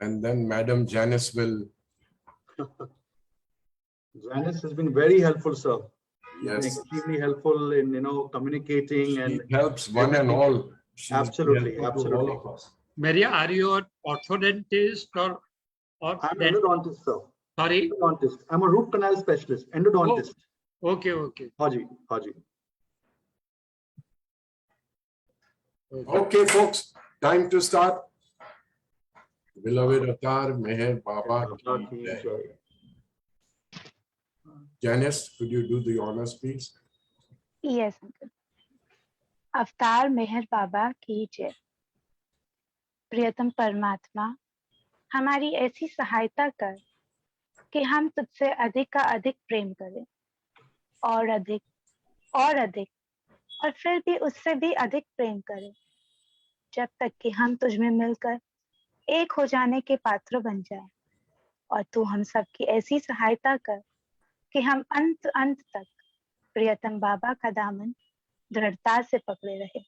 And then Madam Janice will. Janice has been very helpful, sir. Yes. Extremely helpful in communicating She and helps one and all. She's absolutely, helpful to all of us. Meheriar, are you an orthodontist or I'm an endodontist, sir. Sorry? Endodontist. I'm a root canal specialist, endodontist. Oh, okay. Haji. Okay, folks, time to start. Beloved Avatar Meher Baba ki jai. Janice, could you do the honors, please? Yes, uncle. अवतार मेहर बाबा की जय। प्रियतम परमात्मा, हमारी ऐसी सहायता कर कि हम तुझसे अधिक का अधिक प्रेम करें, और अधिक और फिर भी उससे भी अधिक प्रेम करें, जब तक कि हम तुझ में मिलकर एक हो जाने के पात्र बन जाए। और तू हम सबकी ऐसी सहायता कर कि हम अंत तक प्रियतम बाबा का दामन दृढ़ता से पकड़े रहे।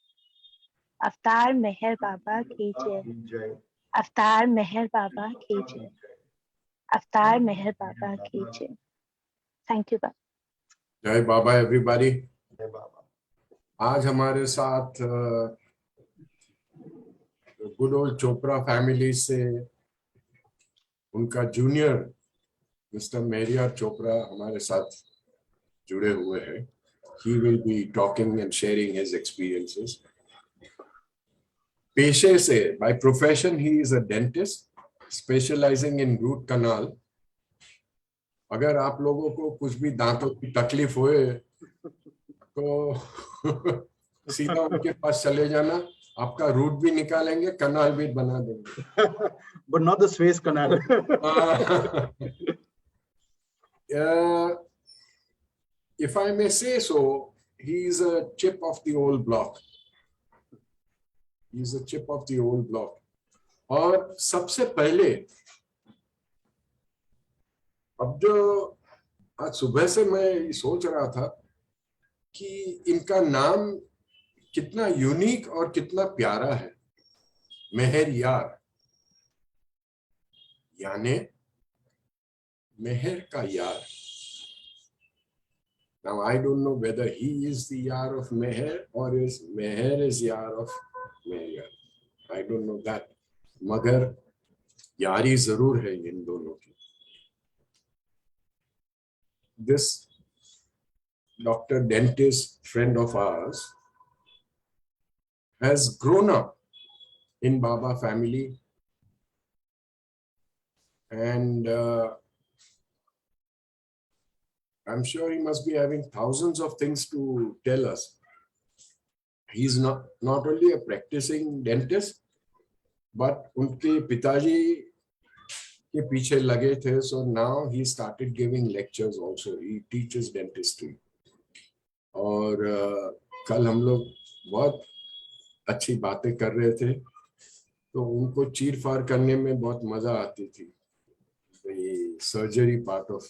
अवतार मेहर बाबा की जय। अवतार मेहर बाबा की जय। अवतार मेहर बाबा की जय। थैंक यू बाबा। जय बाबा एवरीबॉडी। जय बाबा। आज हमारे साथ गुड ओल्ड चोपड़ा फैमिली से उनका जूनियर मिस्टर मेहरियार चोपड़ा हमारे साथ जुड़े हुए हैं। He will be talking and sharing his experiences. पेशे से, by profession, he is a dentist specializing in root canal. अगर आप लोगों को कुछ भी दांतों की तकलीफ होए तो सीधा उनके पास चले जाना, आपका रूट भी निकालेंगे, कनाल भी बना देंगे। But not the Suez Canal. If I may say so, he is a chip of the old block. He is a chip of the old block. और सबसे पहले, अब जो आज सुबह से मैं सोच रहा था कि इनका नाम कितना यूनिक और कितना प्यारा है, मेहरियार, यानी मेहर का यार। Now I don't know whether he is the yar of Meher or is Meher is yar of Meheriar. I don't know that. मगर यारी जरूर है इन दोनों की। This doctor dentist friend of ours has grown up in Baba family, and I'm sure he must be having thousands of things to tell us. He's not only a practicing dentist, but उनके पिताजी के पीछे लगे थे, so now he started giving lectures also. He teaches dentistry. और कल हम लोग बहुत अच्छी बातें कर रहे थे, तो उनको चीर फाड़ करने में बहुत मजा आती थी. The surgery part of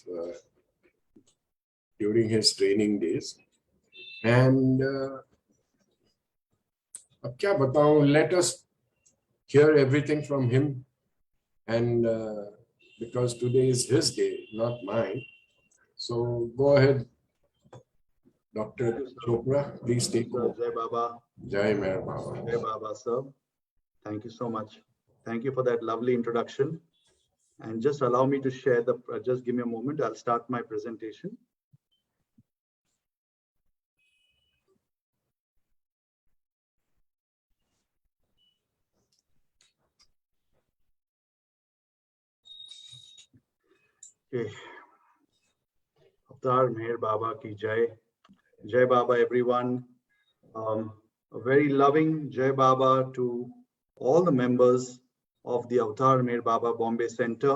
during his training days. And अब क्या बताऊं, let us hear everything from him, and because today is his day, not mine. So go ahead, Dr. Chopra, please take over. Jai Baba. Jai Meher Baba. Jai Baba, sir. Thank you so much. Thank you for that lovely introduction. And just allow me to share just give me a moment. I'll start my presentation. Okay. Avatar Meher Baba ki Jai. Jai Baba, everyone. A very loving Jai Baba to all the members of the Avatar Meher Baba Bombay Center,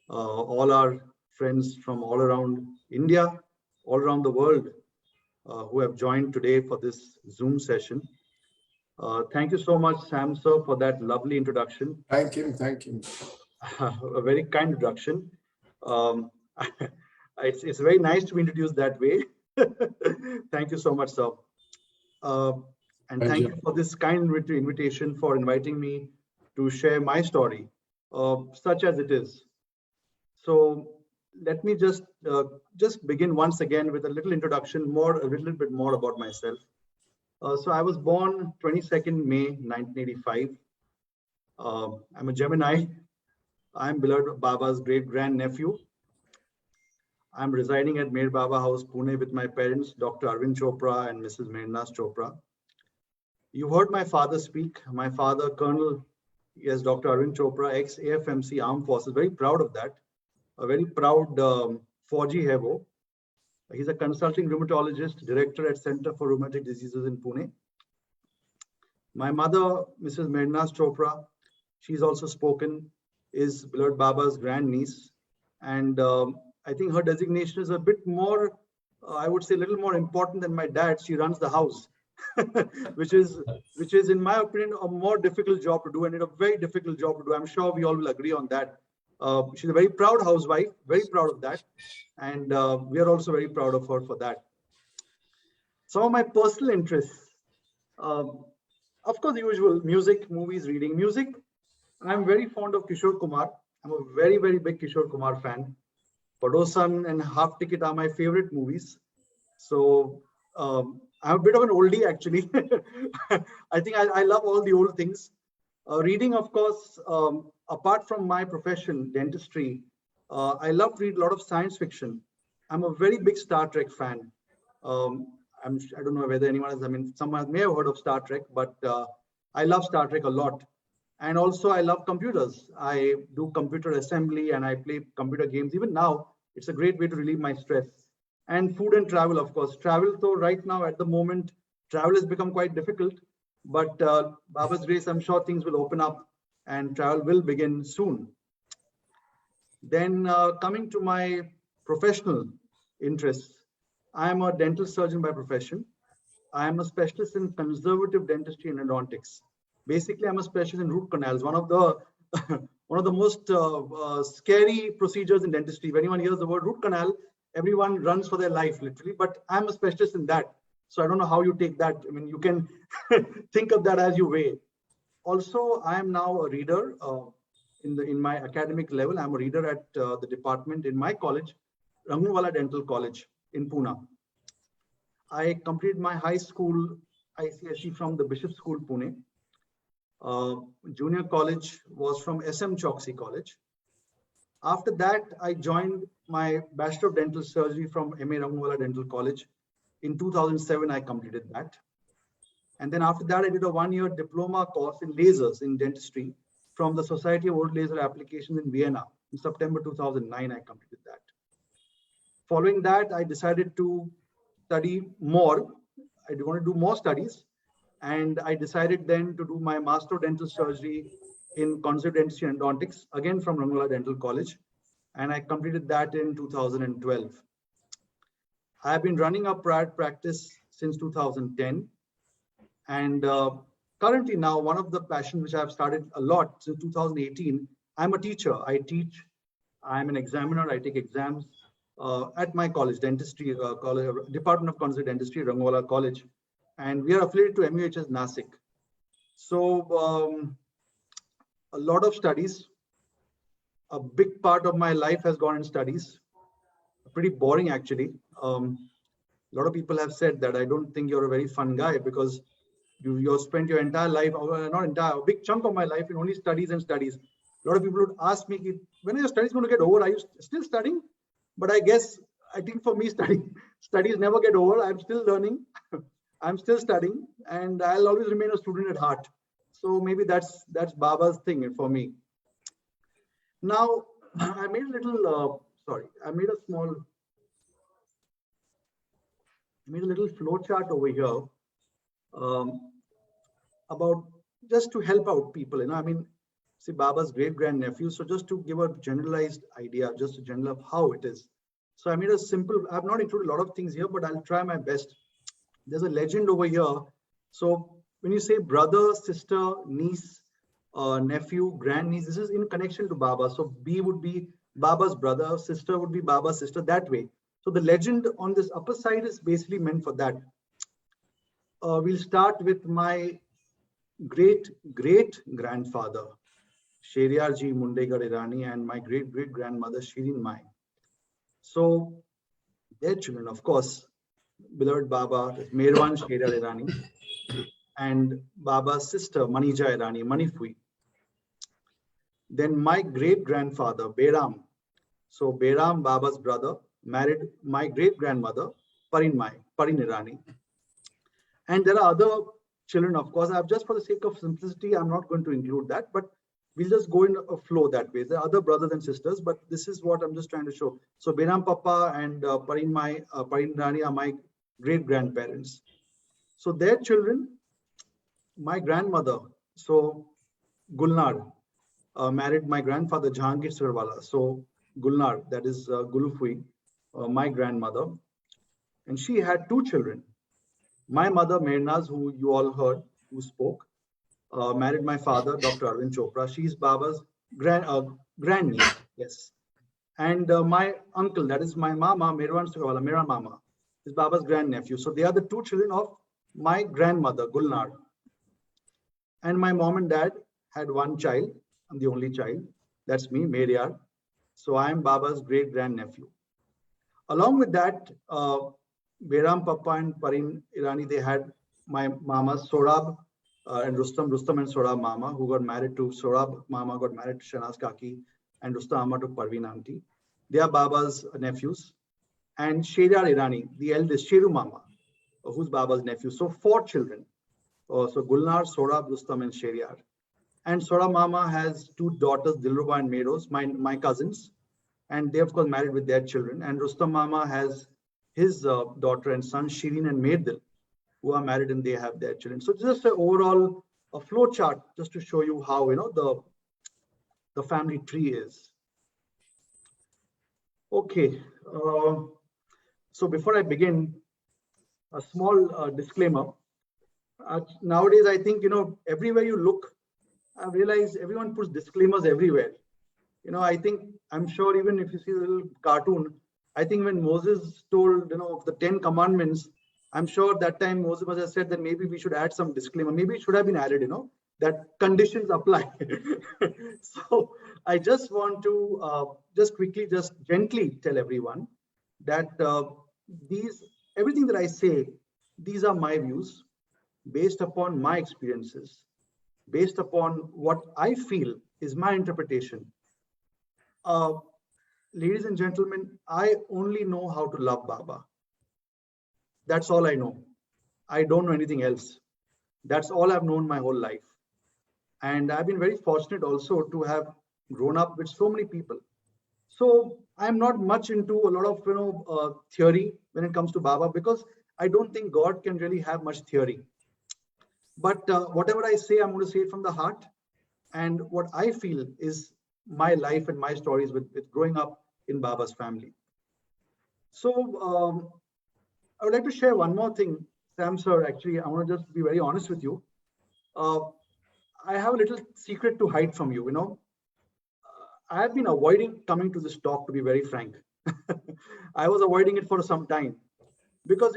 all our friends from all around India, all around the world who have joined today for this Zoom session. Thank you so much, Sam sir, for that lovely introduction. Thank him, thank him. A very kind introduction. It's very nice to be introduced that way. Thank you so much, sir. And thank you for this kind invitation, for inviting me to share my story such as it is. So let me just begin once again with a little introduction, a little bit more about myself. So I was born 22nd May 1985. I'm a Gemini. I'm beloved Baba's great grandnephew. I'm residing at Meher Baba House, Pune, with my parents, Dr. Arvind Chopra and Mrs. Mehernaz Chopra. You heard my father speak. My father, Colonel, yes, Dr. Arvind Chopra, ex-AFMC Armed Forces, very proud of that. A very proud Fauji hai wo. He's a consulting rheumatologist, director at Center for Rheumatic Diseases in Pune. My mother, Mrs. Mehernaz Chopra, she's also spoken, is beloved Baba's grandniece. And I think her designation is a bit more, I would say a little more important than my dad. She runs the house, which is in my opinion, a more difficult job to do, and a very difficult job to do. I'm sure we all will agree on that. She's a very proud housewife, very proud of that. And we are also very proud of her for that. Some of my personal interests, of course, the usual: music, movies, reading. Music, I'm very fond of Kishore Kumar. I'm a very, very big Kishore Kumar fan. Padosan and Half Ticket are my favorite movies. So I'm a bit of an oldie, actually. I think I love all the old things. Reading, of course, apart from my profession, dentistry, I love to read a lot of science fiction. I'm a very big Star Trek fan. I don't know whether anyone has, someone may have heard of Star Trek, but I love Star Trek a lot. And also I love computers. I do computer assembly and I play computer games. Even now, it's a great way to relieve my stress. And food and travel, of course. Travel, though, right now at the moment, travel has become quite difficult. But Baba's grace, I'm sure things will open up and travel will begin soon. Then coming to my professional interests, I'm a dental surgeon by profession. I'm a specialist in conservative dentistry and endodontics. Basically, I'm a specialist in root canals, one of the most scary procedures in dentistry. If anyone hears the word root canal, everyone runs for their life, literally. But I'm a specialist in that. So I don't know how you take that. You can think of that as you weigh. Also, I am now a reader in my academic level. I'm a reader at the department in my college, Rangunwala Dental College in Pune. I completed my high school ICSE from the Bishop School, Pune. Junior college was from SM Choksi College. After that, I joined my Bachelor of Dental Surgery from MA Rangunwala Dental College. In 2007, I completed that. And then after that, I did a one-year diploma course in lasers in dentistry from the Society of Old Laser Applications in Vienna. In September 2009, I completed that. Following that, I decided to study more. I want to do more studies. And I decided then to do my Master of Dental Surgery in Conservative Dentistry and Endodontics, again from Rangunwala Dental College. And I completed that in 2012. I have been running a private practice since 2010. And currently now, one of the passions which I've started a lot since 2018, I'm a teacher. I teach, I'm an examiner, I take exams at my college, dentistry, Department of Conservative Dentistry, Rangunwala College. And we are affiliated to MUHS Nasik. So a lot of studies. A big part of my life has gone in studies. Pretty boring, actually. A lot of people have said that I don't think you're a very fun guy because you spent your entire life, not entire, a big chunk of my life in only studies and studies. A lot of people would ask me, when are your studies going to get over? Are you still studying? But I think for me, studies never get over. I'm still learning. I'm still studying, and I'll always remain a student at heart. So maybe that's Baba's thing for me. Now, I made a little, I made a little flow chart over here about just to help out people. See, Baba's great grandnephew. So just to give a generalized idea, just a general of how it is. So I made a simple. I've not included a lot of things here, but I'll try my best. There's a legend over here. So when you say brother, sister, niece, nephew, grandniece, this is in connection to Baba. So B would be Baba's brother, sister would be Baba's sister, that way. So the legend on this upper side is basically meant for that. We'll start with my great-great-grandfather, Meheriar ji Mundegar Irani, and my great-great-grandmother Shirin Mai. So their children, of course, beloved Baba, Meheriar Meheriar Irani, and Baba's sister Manija Irani, Manifui. Then my great-grandfather, Beram. So Beram, Baba's brother, married my great-grandmother, Parin Irani. And there are other children, of course. I've just for the sake of simplicity, I'm not going to include that, but we'll just go in a flow that way. There are other brothers and sisters, but this is what I'm just trying to show. So Beram Papa and Parin Irani are my great-grandparents. So their children, my grandmother, so Gulnar, married my grandfather Jahangir Sirwala. So Gulnar, that is Gulufui, my grandmother, and she had two children. My mother Mehernaz, who you all heard, who spoke, married my father, Dr. Arvind Chopra. She's Baba's grandniece, yes. And my uncle, that is my mama, Mehran Sirwala, Mera Mama, is Baba's grandnephew. So they are the two children of my grandmother, Gulnar. And my mom and dad had one child. I'm the only child. That's me, Meheriar. So I am Baba's great-grandnephew. Along with that, Beram Papa and Parin Irani, they had my mamas, Sorab and Rustam and Sorab Mama, who got married to Sorab Mama, got married to Shanaz Kaki, and Rustam Mama to Parveen Auntie. They are Baba's nephews. And Meheriar Irani, the eldest, Sheru Mama, who's Baba's nephew. So 4 children. So Gulnar, Sorab, Rustam, and Meheriar. And Sorab Mama has 2 daughters, Dilruba and Meros, my cousins. And they, of course, married with their children. And Rustam Mama has his daughter and son, Shirin and Mehrdil, who are married and they have their children. So just an overall flow chart, just to show you how, the family tree is. Okay. So before I begin, a small disclaimer. Nowadays, I think, everywhere you look, I've realized everyone puts disclaimers everywhere. I'm sure even if you see the little cartoon, I think when Moses told, of the 10 commandments, I'm sure that time Moses must have said that maybe we should add some disclaimer. Maybe it should have been added, that conditions apply. So I just want to just gently tell everyone that everything that I say, these are my views based upon my experiences, based upon what I feel is my interpretation. Ladies and gentlemen, I only know how to love Baba. That's all I know. I don't know anything else. That's all I've known my whole life. And I've been very fortunate also to have grown up with so many people. So I'm not much into a lot of theory when it comes to Baba, because I don't think God can really have much theory. But whatever I say, I'm going to say it from the heart. And what I feel is my life and my stories with growing up in Baba's family. So I would like to share one more thing, Sam sir. Actually, I want to just be very honest with you. I have a little secret to hide from you. I have been avoiding coming to this talk, to be very frank. I was avoiding it for some time because,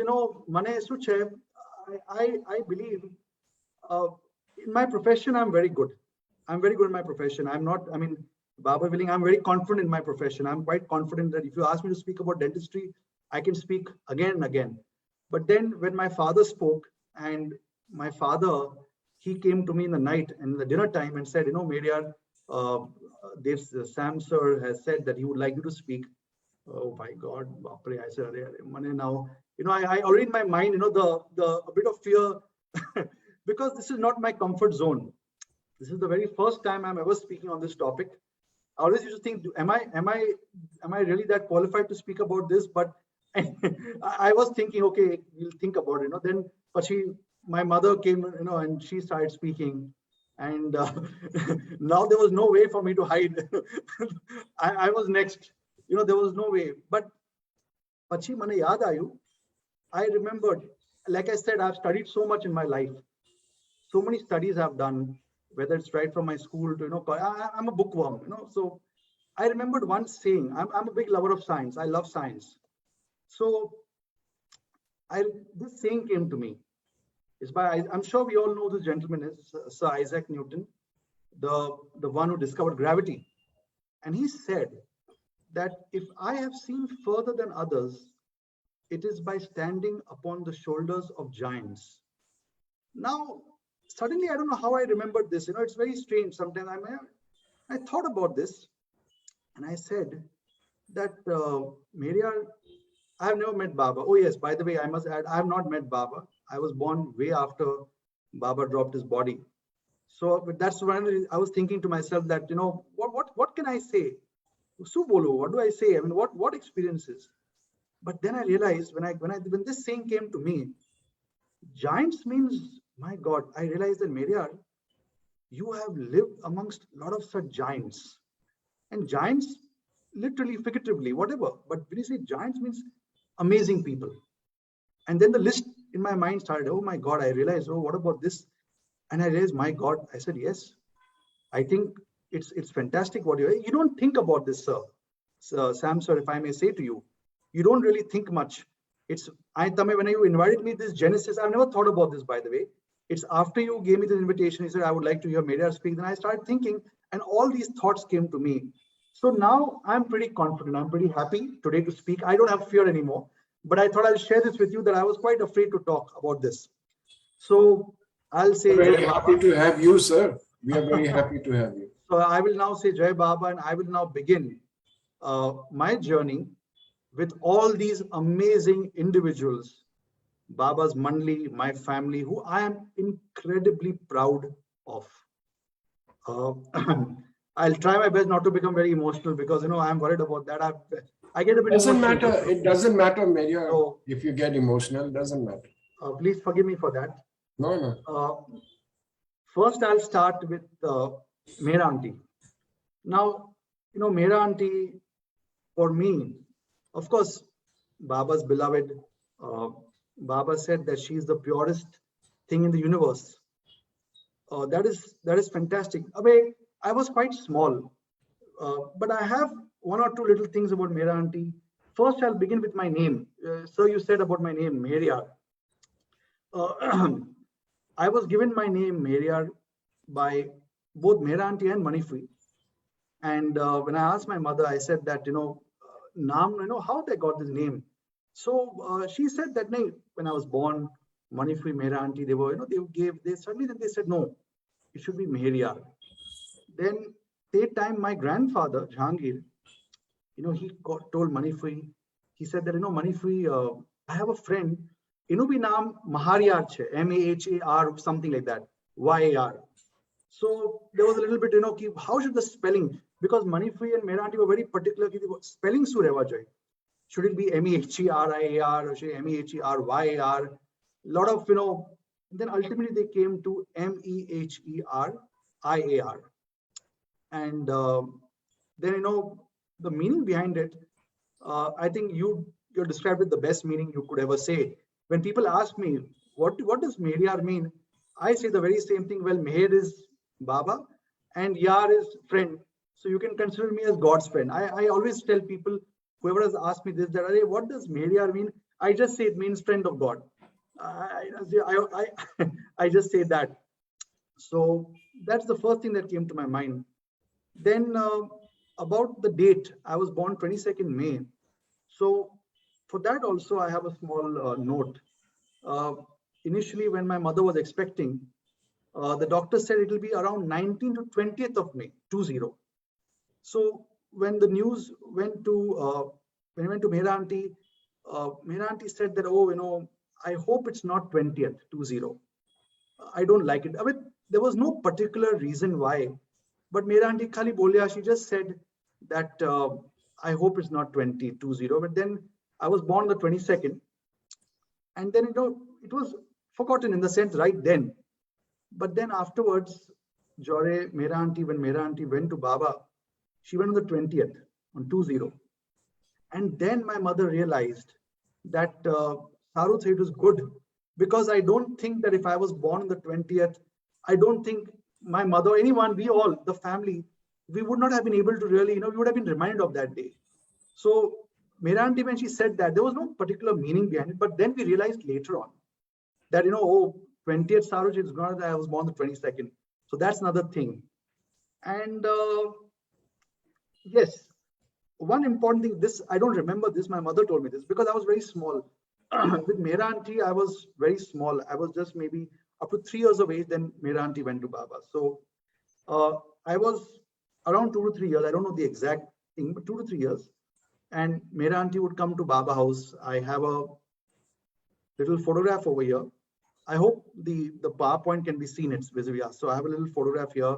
I believe in my profession, I'm very good. I'm very good in my profession. Baba willing, I'm very confident in my profession. I'm quite confident that if you ask me to speak about dentistry, I can speak again and again. But then when my father spoke, and my father, he came to me in the night and in the dinner time and said, Meheriar, Sam sir has said that he would like you to speak. Oh my God, I said, now, I already in my mind, a bit of fear, because this is not my comfort zone. This is the very first time I'm ever speaking on this topic. I always used to think, am I really that qualified to speak about this? But I was thinking, okay, we'll think about it. Then, my mother came, and she started speaking, and now there was no way for me to hide. I was next. There was no way. But pachi mane yaad aayu, I remembered. Like I said, I've studied so much in my life. So many studies I've done, whether it's right from my school to, I'm a bookworm, So I remembered one saying. I'm a big lover of science. I love science. So this saying came to me. It's by, I'm sure we all know this gentleman is Sir Isaac Newton. the one who discovered gravity. And he said that if I have seen further than others, it is by standing upon the shoulders of giants. Now, suddenly, I don't know how I remembered this. It's very strange. Sometimes I thought about this, and I said that Meheriar, I have never met Baba. Oh yes, by the way, I must add, I have not met Baba. I was born way after Baba dropped his body. So but that's when I was thinking to myself that what can I say? Su bolo, what do I say? I mean, what experiences? But then I realized when this saying came to me, giants means, my God, I realized that Meheriar, you have lived amongst a lot of such giants. And giants, literally, figuratively, whatever. But when you say giants means amazing people. And then the list in my mind started, oh my God, I realized, oh, what about this? And I realized, my God, I said, yes, I think it's fantastic what you don't think about this, sir. Sam, sir, if I may say to you, you don't really think much. When you invited me this Genesis, I've never thought about this, by the way. It's after you gave me the invitation, he said, I would like to hear Meheriar speak. Then I started thinking, and all these thoughts came to me. So now I'm pretty confident. I'm pretty happy today to speak. I don't have fear anymore, but I thought I'll share this with you that I was quite afraid to talk about this. So I'll say, we're very happy to have you, sir. We are very happy to have you. So I will now say Jai Baba, and I will now begin my journey with all these amazing individuals, Baba's Mandli, my family, who I am incredibly proud of. I'll try my best not to become very emotional because I'm worried about that. I get a bit emotional. It doesn't matter, Meheriar. So, if you get emotional, it doesn't matter. Please forgive me for that. No. First, I'll start with Mehra Aunty. Now, Mehra Aunty, for me, of course, Baba's beloved. Baba said that she is the purest thing in the universe. That is fantastic. I was quite small, but I have one or two little things about Mehra Aunty. First, I'll begin with my name. Sir, you said about my name, Meheriar. I was given my name Meheriar by both Mehra Aunty and Manifui. And when I asked my mother, I said that, Naam, how they got this name. So she said that when I was born, Manifui, Mehra Aunty, they said, no, it should be Meheriar. Then that time, my grandfather, Jahangir, he told Manifui, he said that, Manifui, I have a friend, bhi naam Meheriar che, M-A-H-A-R, something like that, Y-A-R. So there was a little bit, how should the spelling, because Manifui and Mehra Aunty were very particular, spelling should it be M-E-H-E-R-I-A-R or should it be M-E-H-E-R-Y-A-R? A lot of, then ultimately they came to M-E-H-E-R-I-A-R. And then, the meaning behind it, I think you described it the best meaning you could ever say. When people ask me, what does Meheriar mean? I say the very same thing. Well, Meher is Baba and Yar is friend. So you can consider me as God's friend. I always tell people, whoever has asked me this, that, what does Meheriar mean? I just say it means friend of God. I just say that. So that's the first thing that came to my mind. Then about the date, I was born 22nd May. So for that also, I have a small note. Initially, when my mother was expecting, the doctor said it will be around 19th to 20th of May, 20. So when the news went to, when I went to Mehra Aunty said that, I hope it's not 20th, 20. I don't like it. There was no particular reason why, but Mehra Aunty khali bolya, she just said that I hope it's not 20, 20. But then I was born the 22nd. And then, it was forgotten in the sense right then. But then afterwards, when Mehra Aunty went to Baba, she went on the 20th, on 20. And then my mother realized that Saru said it was good, because I don't think that if I was born on the 20th, I don't think my mother, anyone, we all, the family, we would not have been able to really, we would have been reminded of that day. So Mehra Aunty, when she said that, there was no particular meaning behind it. But then we realized later on that, 20th Saru, it's not that I was born the 22nd. So that's another thing. And yes, one important thing, this I don't remember this, my mother told me this because I was very small. With Mera auntie, I was very small. I was just maybe up to 3 years of age. Then Mera auntie went to Baba. So I was around 2 to 3 years. I don't know the exact thing, but 2 to 3 years. And Mera auntie would come to Baba house. I have a little photograph over here. I hope the PowerPoint can be seen. It's visible. So I have a little photograph here.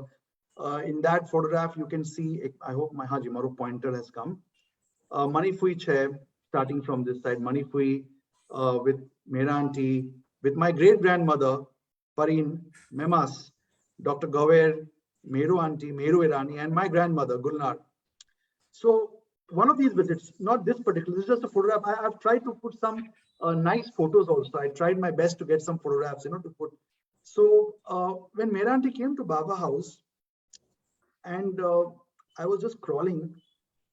In that photograph, you can see, I hope my Haji Maru pointer has come. Manipui chair, starting from this side, Manipui with Mera auntie, with my great grandmother, Pareen, Memas, Dr. Gaver, Meru auntie, Meru Irani, and my grandmother, Gulnar. So one of these visits, not this particular, this is just a photograph. I've tried to put some nice photos also. I tried my best to get some photographs, to put. So when Mera auntie came to Baba house, and I was just crawling,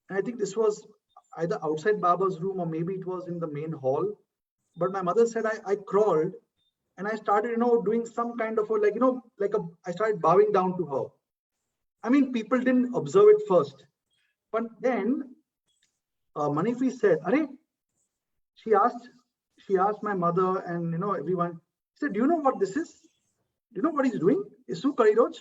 and I think this was either outside Baba's room or maybe it was in the main hall. But my mother said I crawled and I started, doing some kind of I started bowing down to her. I mean, people didn't observe it first. But then Manifi said, Are, she asked my mother and everyone, she said, do you know what this is? Do you know what he's doing? Isu Kariroj?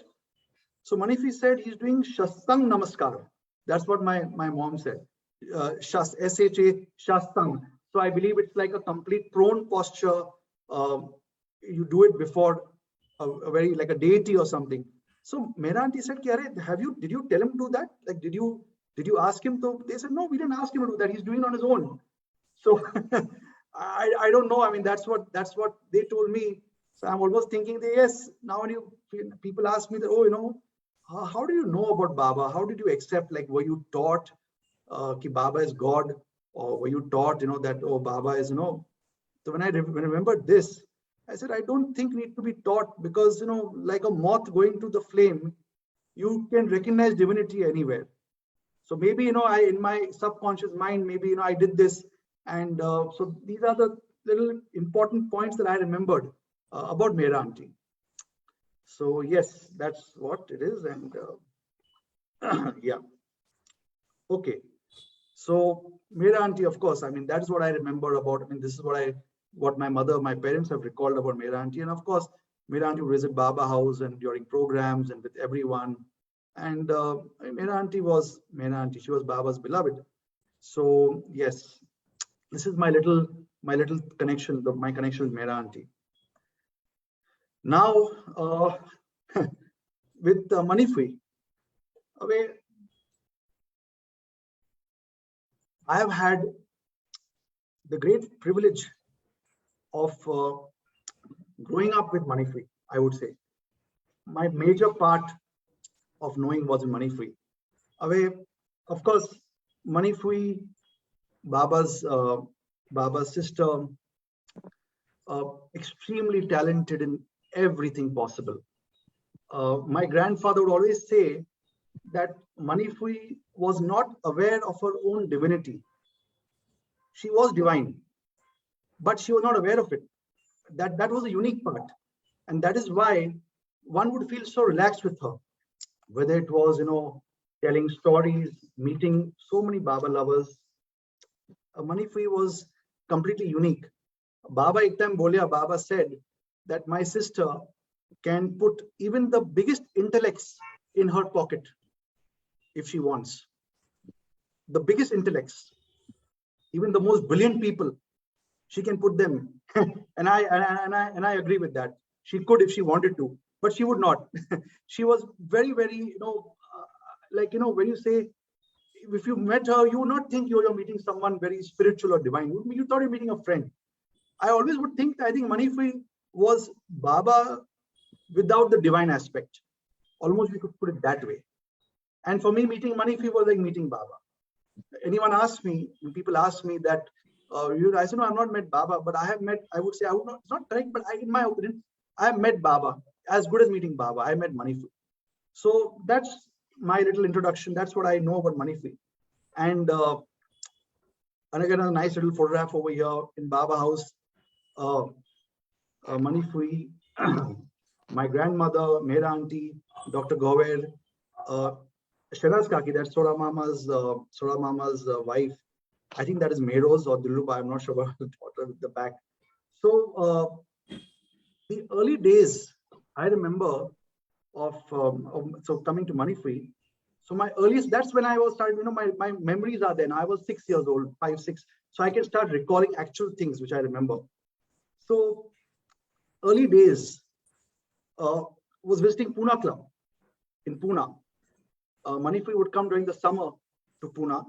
So Manifi said he's doing Shastang Namaskar. That's what my mom said. S-H-A, Shastang. So I believe it's like a complete prone posture. You do it before a very like a deity or something. So Mera auntie said, did you tell him to do that? Like, did you ask him to? They said, no, we didn't ask him to do that. He's doing it on his own. So I don't know. I mean, that's what they told me. So I'm almost thinking that, yes, now when people ask me that, how do you know about Baba? How did you accept? Like, were you taught that Baba is God? Or were you taught, that, oh, Baba is, So when I remembered this, I said, I don't think need to be taught because, like a moth going to the flame, you can recognize divinity anywhere. So maybe, I in my subconscious mind, maybe, I did this. And so these are the little important points that I remembered about Mera auntie. So yes, that's what it is. And yeah. Okay. So Mera auntie, of course, I mean, that's what I remember about. I mean, this is what my mother, my parents have recalled about Mera auntie. And of course, Mera auntie would visit Baba house and during programs and with everyone. And Mera auntie was Mera auntie. She was Baba's beloved. So yes, this is my little connection, my connection with Mera auntie. Now, with Manipui, I have had the great privilege of growing up with Manipui, I would say. My major part of knowing was in Manipui. Of course, Manipui, Baba's sister, extremely talented in everything possible. My grandfather would always say that Manipui was not aware of her own divinity. She was divine, but she was not aware of it. That was a unique part. And that is why one would feel so relaxed with her, whether it was, telling stories, meeting so many Baba lovers. Manipui was completely unique. Baba ek time bolya, Baba said that my sister can put even the biggest intellects in her pocket if she wants. The biggest intellects, even the most brilliant people, she can put them. and I agree with that. She could if she wanted to, but she would not. She was very, very, when you say, if you met her, you would not think you're meeting someone very spiritual or divine. You thought you're meeting a friend. I always would think, I think Manipui was Baba without the divine aspect. Almost we could put it that way. And for me, meeting Manipui was like meeting Baba. Anyone asks me, people ask me that, I said, no, I've not met Baba, but I have met, I would say, I would not, it's not correct, but in my opinion, I have met Baba. As good as meeting Baba, I met Manipui. So that's my little introduction. That's what I know about Manipui. And again, a nice little photograph over here in Baba house. Manipui, my grandmother, Mera auntie, Dr. Gaver, Shehraz Kaki, that's Soda Mama's wife. I think that is Meros or Dilruba. I'm not sure about the daughter at the back. So the early days, I remember so coming to Money Free. So my earliest, that's when I was starting, my memories are then. I was 6 years old, 5, 6. So I can start recalling actual things which I remember. So early days was visiting Pune Club in Pune. Money Free would come during the summer to Pune.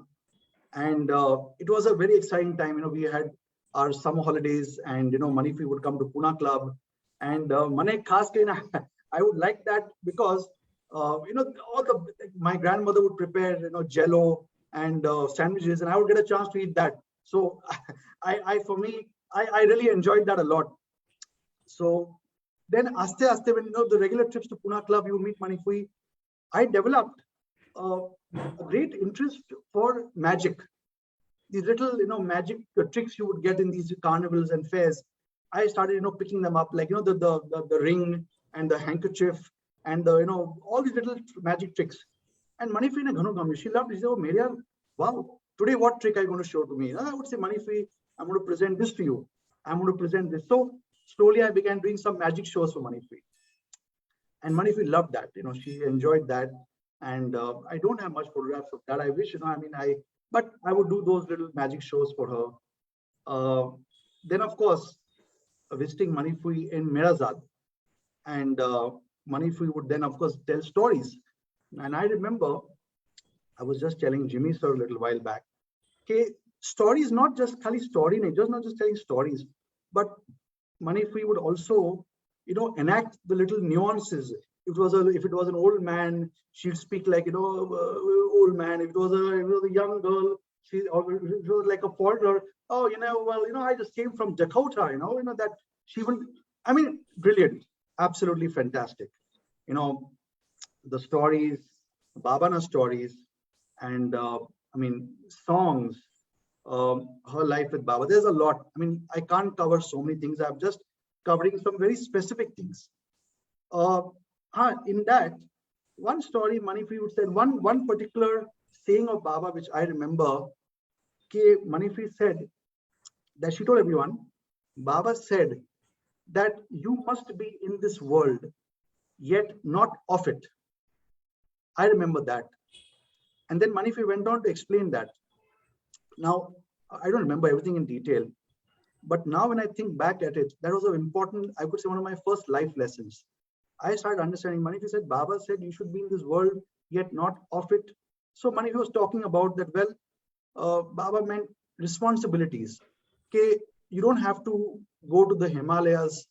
And it was a very exciting time. We had our summer holidays and, Money Free would come to Pune Club. And Mane khas ke na, I would like that because, my grandmother would prepare, jello and sandwiches, and I would get a chance to eat that. So I really enjoyed that a lot. So then aste when the regular trips to Pune Club, you meet Money Free, I developed a great interest for magic. These little, magic tricks you would get in these carnivals and fairs. I started, picking them up, like, the ring and the handkerchief and all these little magic tricks. And Money Free, she loved it. She said, "Oh, Meheriar, wow, today what trick are you going to show to me?" I would say, "Money Free, I'm going to present this to you. I'm going to present this." So slowly I began doing some magic shows for Money Free. And Money Free loved that. She enjoyed that. And I don't have much photographs of that. I wish, but I would do those little magic shows for her. Then, of course, visiting Money Free in Mehrazad. And Money Free would then, of course, tell stories. And I remember, I was just telling Jimmy sir a little while back, okay, stories, not just khali story, not just telling stories, but Money Free would also, enact the little nuances. If it was an old man, she'd speak like, old man. If it was a young girl, or if it was like a foreigner, oh, I just came from Dakota, that she will, brilliant, absolutely fantastic. The stories, Babana stories, and songs, her life with Baba. There's a lot. I can't cover so many things. I'm just covering some very specific things. In that, one story, Money Free would say, one particular saying of Baba, which I remember, Money Free said that she told everyone, Baba said that you must be in this world, yet not of it. I remember that. And then Money Free went on to explain that. Now, I don't remember everything in detail, but now when I think back at it, that was an important, I could say, one of my first life lessons. I started understanding. Money Free said, Baba said you should be in this world, yet not of it. So Money Free was talking about that, Baba meant responsibilities. Okay, you don't have to go to the Himalayas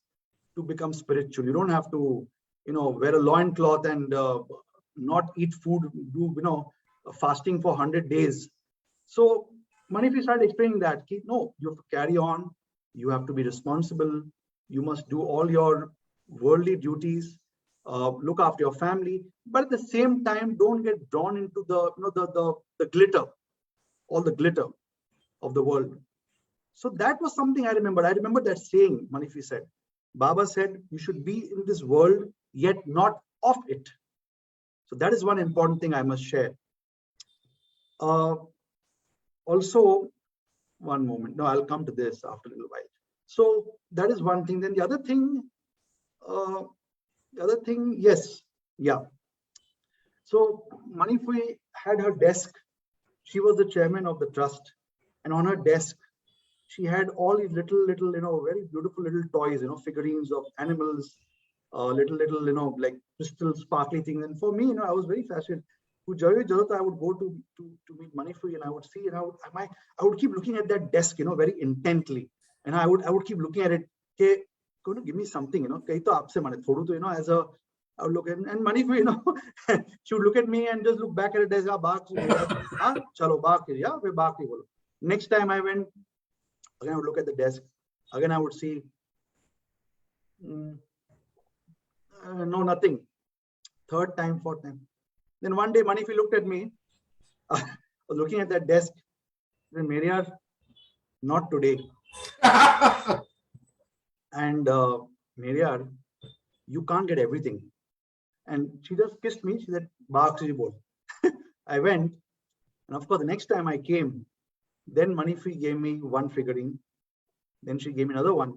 to become spiritual. You don't have to, wear a loincloth and not eat food, do, fasting for 100 days. So Money Free started explaining that, no, you have to carry on. You have to be responsible. You must do all your worldly duties, look after your family, but at the same time, don't get drawn into the glitter, all the glitter of the world. So that was something I remembered. I remember that saying Money Free said. Baba said, you should be in this world, yet not of it. So that is one important thing I must share. Also, one moment. No, I'll come to this after a little while. So that is one thing. Then the other thing, yes, yeah. So Money Free had her desk. She was the chairman of the trust, and on her desk, she had all these little, very beautiful little toys, figurines of animals, little, like crystal sparkly things. And for me, I was very fascinated. I would go to meet Money Free, and I would see, and I would keep looking at that desk, very intently, and I would keep looking at it. Okay, going to give me something, as a, I would look at, and Money Free, she would look at me and just look back at it as next time I went, again I would look at the desk. Again, I would see, no, nothing. Third time, fourth time. Then one day, Money Free looked at me. I was looking at that desk. Then, Meheriar, not today. And Meheriar, you can't get everything. And she just kissed me. She said, "Ba Akshay bol." I went, and of course, the next time I came, then Manifi gave me one figurine. Then she gave me another one.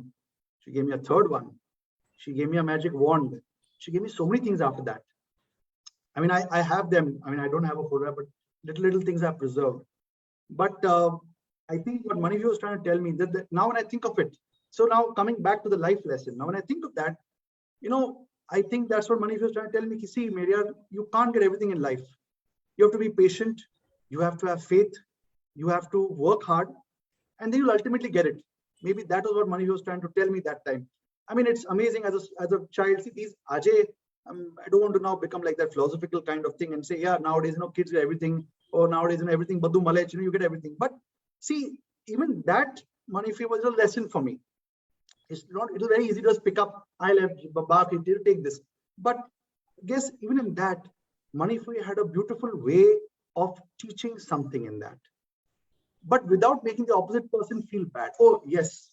She gave me a third one. She gave me a magic wand. She gave me so many things after that. I mean, I have them. I mean, I don't have a photograph, but little things I've preserved. But I think what Manifi was trying to tell me that now when I think of it, so now coming back to the life lesson, now when I think of that, I think that's what Manifi was trying to tell me. See, Meheriar, you can't get everything in life. You have to be patient. You have to have faith. You have to work hard, and then you'll ultimately get it. Maybe that was what Manifi was trying to tell me that time. I mean, it's amazing as a child. See, these Ajay, I don't want to now become like that philosophical kind of thing and say, yeah, nowadays, kids get everything, or nowadays, everything, Badu Malech, you get everything. But see, even that Manifi was a lesson for me. It's very easy to just pick up, I left, Babak, take this. But I guess even in that, Manifi had a beautiful way of teaching something in that. But without making the opposite person feel bad. Oh, yes,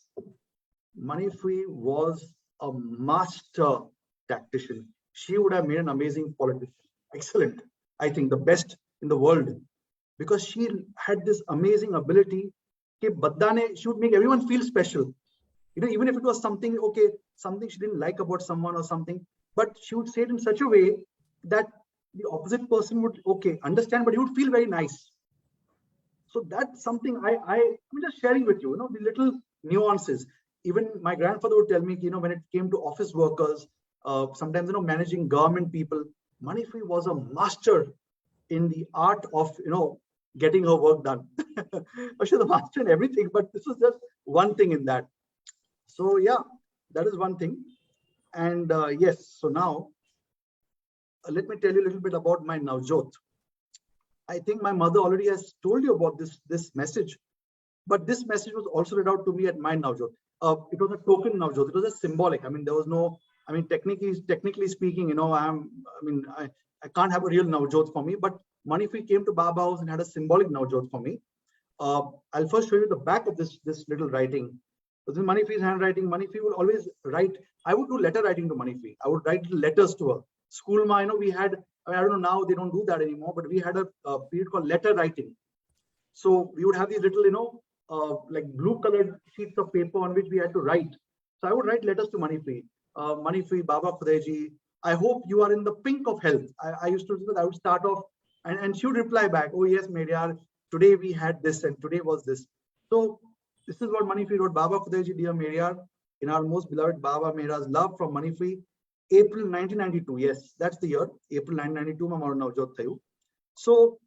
Manifi was a master tactician. She would have made an amazing politician. Excellent. I think the best in the world. Because she had this amazing ability. She would make everyone feel special. Even if it was something, something she didn't like about someone or something, but she would say it in such a way that the opposite person would, understand, but he would feel very nice. So that's something I'm just sharing with you, the little nuances. Even my grandfather would tell me, when it came to office workers, sometimes, managing government people, Manifi was a master in the art of, getting her work done. She's a master in everything, but this was just one thing in that. So yeah, that is one thing. And yes, so now let me tell you a little bit about my Navjot. I think my mother already has told you about this message, but this message was also read out to me at my Navjot. It was a token Navjot. It was a symbolic. I mean, there was no. I mean, technically speaking, I can't have a real Navjot for me. But Manifi came to Baba House and had a symbolic Navjot for me. I'll first show you the back of this little writing. This is Manifi's handwriting. Manifi would always write. I would do letter writing to Manifi. I would write letters to her. School, we had. I don't know, now they don't do that anymore, but we had a period called letter writing. So we would have these little, like blue colored sheets of paper on which we had to write. So I would write letters to Manifi. Manifi, Baba Khudaiji, I hope you are in the pink of health. I used to do that. I would start off and she would reply back, oh yes, Meheriar, today we had this and today was this. So this is what Manifi wrote. Baba Khudaiji, dear Meheriar, in our most beloved Baba Mehra's love from Manifi, April 1992. Yes, that's the year. April 1992. So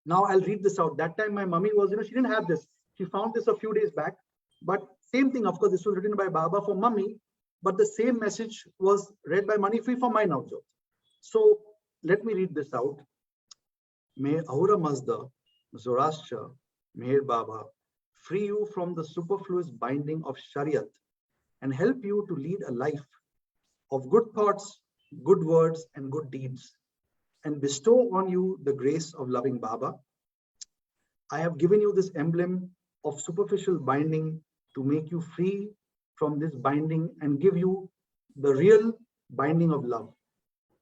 now I'll read this out. That time my mummy was, she didn't have this. She found this a few days back. But same thing, of course, this was written by Baba for mummy. But the same message was read by Manifi for my Navjot. So let me read this out. May Ahura Mazda, Zoroaster, Meher Baba, free you from the superfluous binding of Shariat and help you to lead a life of good thoughts, good words, and good deeds, and bestow on you the grace of loving Baba. I have given you this emblem of superficial binding to make you free from this binding and give you the real binding of love,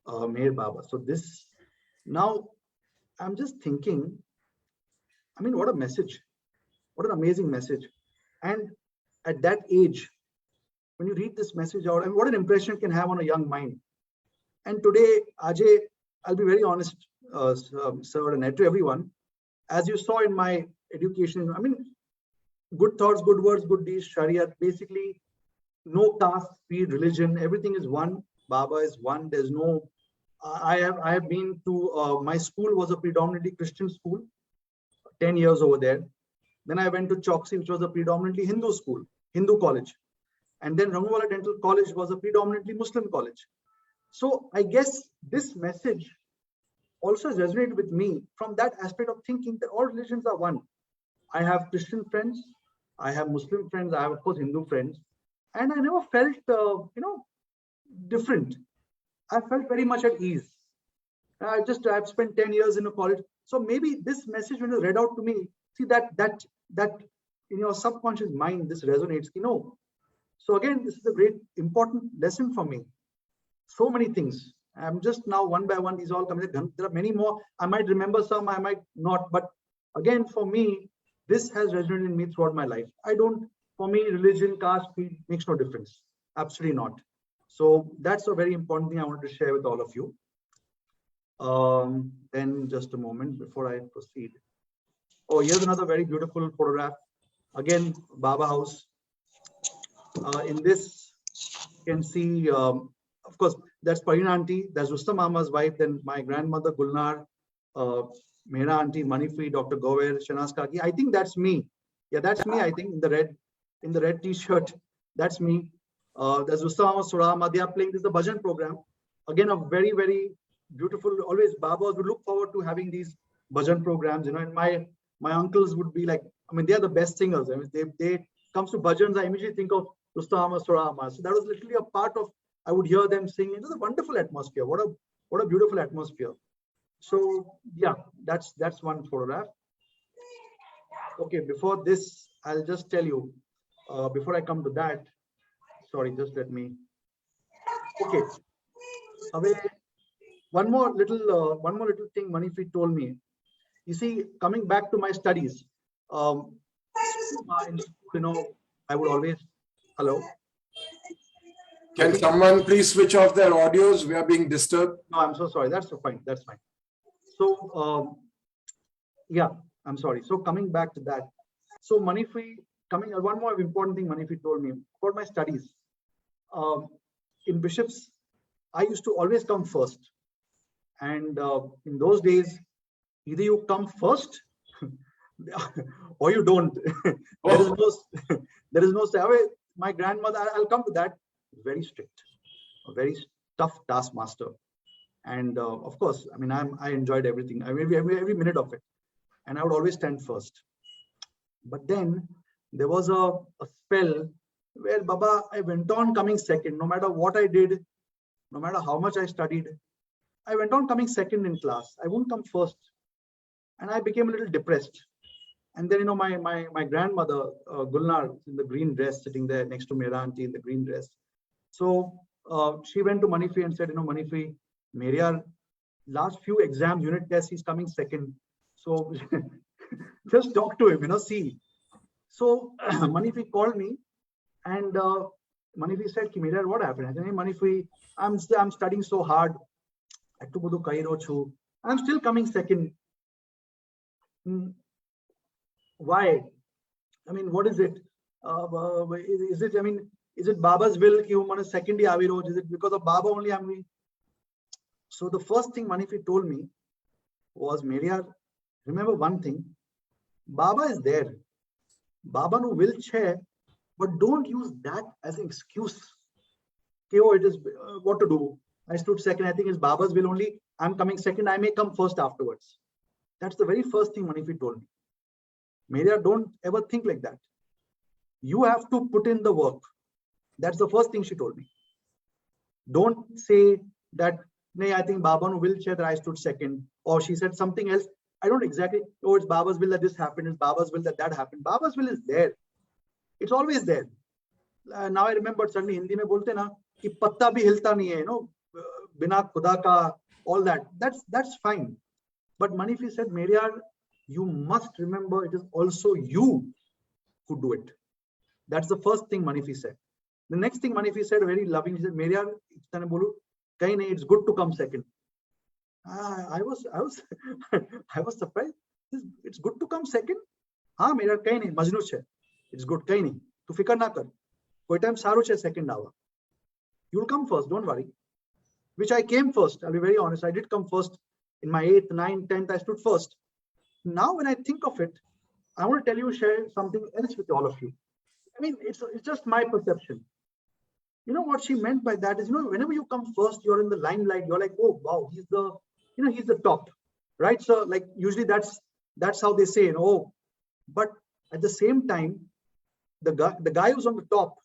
Meher Baba. So this, now I'm just thinking, what a message, what an amazing message. And at that age, when you read this message out, what an impression it can have on a young mind. And today, Ajay, I'll be very honest, sir, and to everyone, as you saw in my education, good thoughts, good words, good deeds, Shariat, basically no caste, creed, religion, everything is one. Baba is one. There's no, I have been to, my school was a predominantly Christian school, 10 years over there. Then I went to Choksi, which was a predominantly Hindu school, Hindu college. And then Rangwala Dental College was a predominantly Muslim college. So I guess this message also has resonated with me from that aspect of thinking that all religions are one. I have Christian friends, I have Muslim friends, I have, of course, Hindu friends. And I never felt, different. I felt very much at ease. I've spent 10 years in a college. So maybe this message, when you read out to me, see that in your subconscious mind, this resonates, So again, this is a great, important lesson for me. So many things. I'm just now one by one, these all coming. There are many more. I might remember some, I might not. But again, for me, this has resonated in me throughout my life. For me, religion, caste, creed makes no difference. Absolutely not. So that's a very important thing I wanted to share with all of you. Then just a moment before I proceed. Oh, here's another very beautiful photograph. Again, Baba House. In this, you can see, of course, that's Parina auntie, that's Rustam Mama's wife, then my grandmother Gulnar, Mehra auntie, Manifri, Dr. Gover, Shanaz Kaki. I think that's me. Yeah, that's me. I think in the red t-shirt, that's me. There's Rustam Mama Surama. They are playing. This is the bhajan program. Again, a very, very beautiful. Always Babas would look forward to having these bhajan programs. You know, and my uncles would be like, I mean, they are the best singers. I mean, they comes to bhajans, I immediately think of Rustam Surama. So that was literally a part of. I would hear them sing. It was a wonderful atmosphere. What a beautiful atmosphere. So yeah, that's one photograph. Okay, before this, I'll just tell you. Before I come to that, sorry, just let me. Okay, one more little thing Manifri told me. You see, coming back to my studies, in school, you know, I would always. Hello. Can someone please switch off their audios? We are being disturbed. No, I'm so sorry. That's fine. That's fine. So, yeah, I'm sorry. So coming back to that. So Manifri, one more important thing Manifri told me about my studies. In Bishops, I used to always come first. And in those days, either you come first or you don't. There is no say. My grandmother, I'll come to that, very strict, a very tough taskmaster. And of course, I mean, I enjoyed everything, every minute of it. And I would always stand first. But then there was a spell where Baba, I went on coming second, no matter what I did, no matter how much I studied, I went on coming second in class. I wouldn't come first. And I became a little depressed. And then, you know, my grandmother, Gulnar, in the green dress, sitting there next to Mehra auntie in the green dress. So she went to Manifri and said, you know, Manifri, Meheriar, last few exams, unit tests, he's coming second. So just talk to him, you know, see. So Manifri called me and Manifri said, Meheriar, what happened? I said, hey, Manifri, I'm studying so hard. I'm still coming second. Why? I mean, what is it? Is it? I mean, is it Baba's will? Second Is it because of Baba only? I mean, so the first thing Manifri told me was, Meheriar, remember one thing. Baba is there. Baba no will chair, but don't use that as an excuse. Okay, oh, it is what to do. I stood second. I think it's Baba's will only. I'm coming second. I may come first afterwards. That's the very first thing Manifri told me. Meheriar, don't ever think like that. You have to put in the work. That's the first thing she told me. Don't say that, nay, I think Baba no will chair that I stood second. Or she said something else. I don't exactly, oh, it's Baba's will that this happened. It's Baba's will that happened. Baba's will is there. It's always there. Now I remember suddenly Hindi mein bolte na, ki patta bhi hilta nahi hai, you know, bina khuda ka, all that. That's fine. But Manifri said, Meheriar, you must remember it is also you who do it. That's the first thing Manifri said. The next thing Manifri said, very loving, he said, Meheriar, it's good to come second. I was surprised. It's good to come second. हाँ मेरा कहीं नहीं मजनू है. It's good कहीं नहीं. तू फिकर ना कर. कोई time सारू है second hour. You'll come first. Don't worry. Which I came first. I'll be very honest. I did come first. In my 8th, 9th, 10th, I stood first. Now, when I think of it, I want to tell you, share something else with all of you. I mean, it's just my perception. You know what she meant by that is, you know, whenever you come first, you're in the limelight. You're like, oh wow, he's the top, right? So like usually that's how they say, you know. Oh, but at the same time, the guy who's on the top,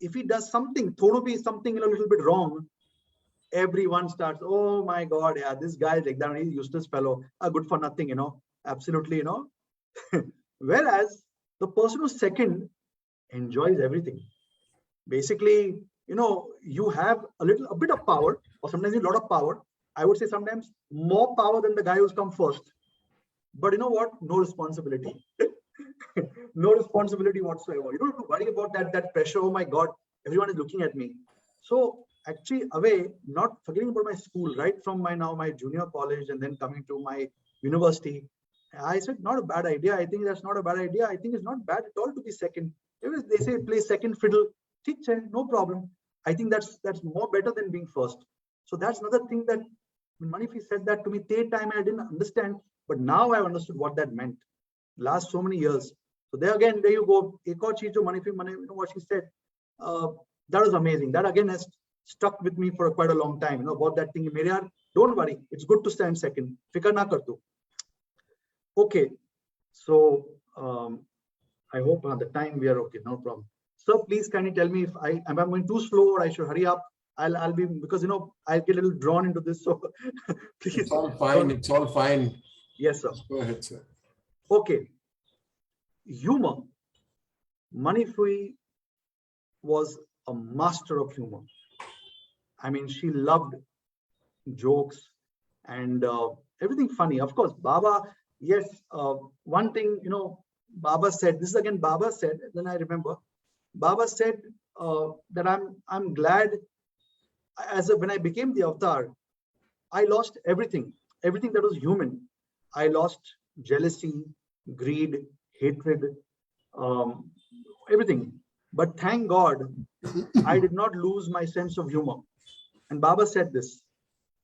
if he does something, something a little bit wrong, everyone starts, oh my God, yeah, this guy is like that, he's a useless fellow, good for nothing, you know, absolutely, you know. Whereas the person who's second enjoys everything. Basically, you have a bit of power, or sometimes a lot of power. I would say sometimes more power than the guy who's come first. But you know what? No responsibility. No responsibility whatsoever. You don't have to worry about that pressure. Oh my God, everyone is looking at me. So actually, away, not forgetting about my school, right from my junior college and then coming to my university, I said, not a bad idea. I think that's not a bad idea. I think it's not bad at all to be second. If they say play second fiddle, no problem. I think that's more better than being first. So that's another thing that when Manifi said that to me, time I didn't understand, but now I understood what that meant. Last so many years. So there you go. Ek aur cheez jo Manifi, what she said, that was amazing. That again has stuck with me for quite a long time. About that thing. Meheriar, don't worry. It's good to stand second. Fikar na kar tu. Okay. So I hope the time we are okay. No problem. Sir, please can you tell me if I'm going too slow or I should hurry up? I'll be, because I'll get a little drawn into this. So please. It's all fine. It's all fine. Yes, sir. Go ahead, sir. Okay. Humor. Manifi was a master of humor. I mean, she loved jokes and everything funny. Of course, Baba, yes, one thing, Baba said, this is again Baba said, then I remember, Baba said that I'm glad when I became the avatar, I lost everything that was human. I lost jealousy, greed, hatred, everything. But thank God, I did not lose my sense of humor. And Baba said this.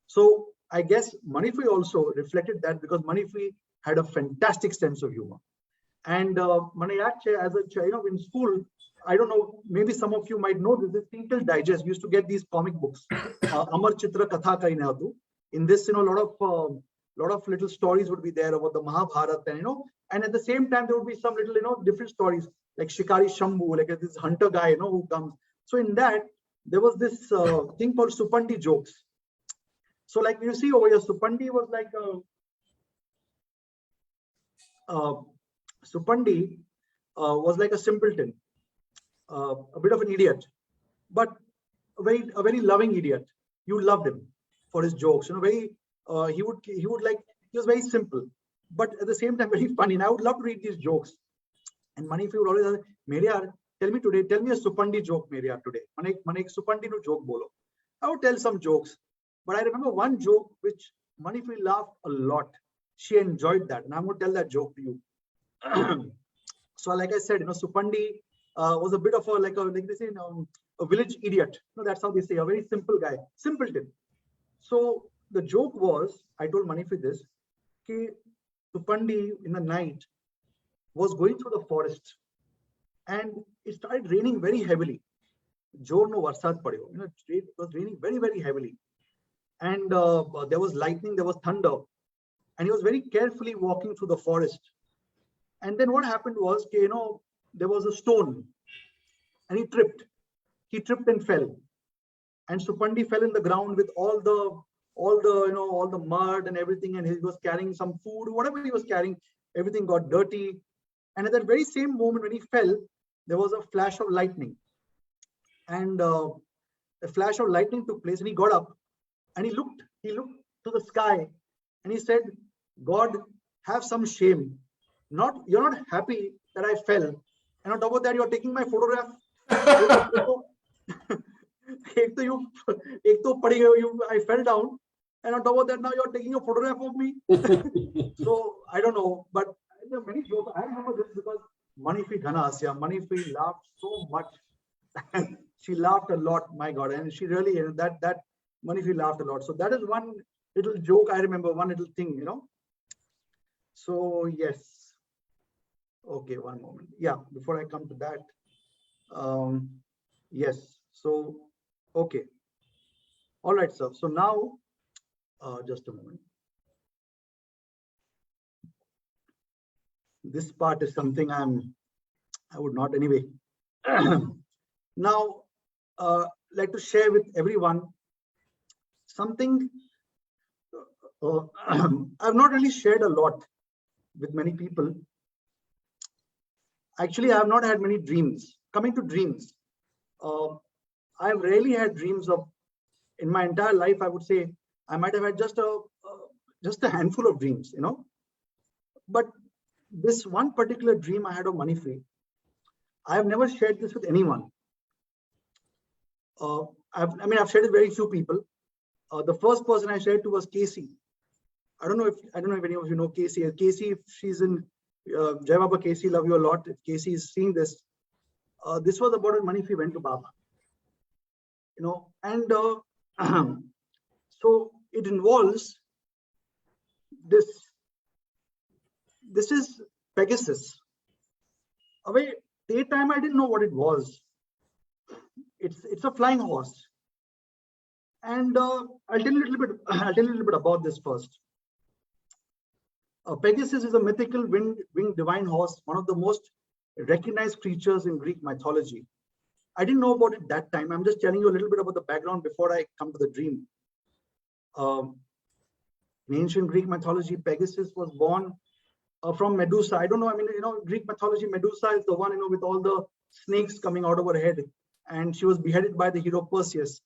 So I guess Manifi also reflected that, because Manifi had a fantastic sense of humor. And as a child, in school, I don't know, maybe some of you might know this Tinkle Digest. We used to get these comic books, Amar Chitra Katha Kaine Hatu. In this, a lot of little stories would be there about the Mahabharata, and and at the same time there would be some little different stories like Shikari Shambhu, like this hunter guy who comes. So in that there was this thing called Supandi jokes. So like you see over here, Supandi was like Supandi was like a simpleton, a bit of an idiot, but a very loving idiot. You loved him for his jokes. He was very simple, but at the same time very funny. And I would love to read these jokes. And Manifi would always say, Meheriar, tell me a Supandi joke, Meheriar, today. Mane Supandi no joke bolo. I would tell some jokes, but I remember one joke which Manifi laughed a lot. She enjoyed that, and I'm going to tell that joke to you. So, like I said, Supandi was a bit of like they say, a village idiot. That's how they say, a very simple guy, simpleton. So the joke was, I told Manifi this, that Supandi in the night was going through the forest, and it started raining very heavily. Jor no varsad padyo. It was raining very, very heavily, and there was lightning, there was thunder, and he was very carefully walking through the forest. And then what happened was, there was a stone, and he tripped. He tripped and fell, and Supandi fell in the ground with all the mud and everything, and he was carrying some food, whatever he was carrying, everything got dirty. And at that very same moment when he fell, there was a flash of lightning, and a flash of lightning took place, and he got up and he looked to the sky, and he said, God, have some shame. You're not happy that I fell, and on top of that, you're taking my photograph. I fell down, and on top of that, now you're taking a photograph of me. So I don't know, but there are many jokes. I remember this because Manifi Ghana Asya, Manifi laughed so much. She laughed a lot, my God, and she really that Manifi laughed a lot. So that is one little joke I remember, one little thing, So yes. Okay, one moment. Yeah, before I come to that, yes. So okay. All right, sir. So now, just a moment. This part is something I would not anyway. Now, like to share with everyone something I've not really shared a lot with many people. Actually, I have not had many dreams. Coming to dreams, I've rarely had dreams of, in my entire life, I would say, I might have had just a handful of dreams, But this one particular dream I had of money free, I have never shared this with anyone. I've shared it with very few people. The first person I shared to was Casey. I don't know if any of you know Casey. Casey, if she's in Jai Baba, Casey, love you a lot. If Casey is seeing this, this was about when money free went to Baba. And so it involves this. This is Pegasus. Away daytime, I didn't know what it was. It's a flying horse, and I'll tell you a little bit about this first. Pegasus is a mythical winged divine horse, one of the most recognized creatures in Greek mythology. I didn't know about it that time. I'm just telling you a little bit about the background before I come to the dream. In ancient Greek mythology, Pegasus was born from Medusa. I don't know. Greek mythology, Medusa is the one, with all the snakes coming out of her head. And she was beheaded by the hero Perseus.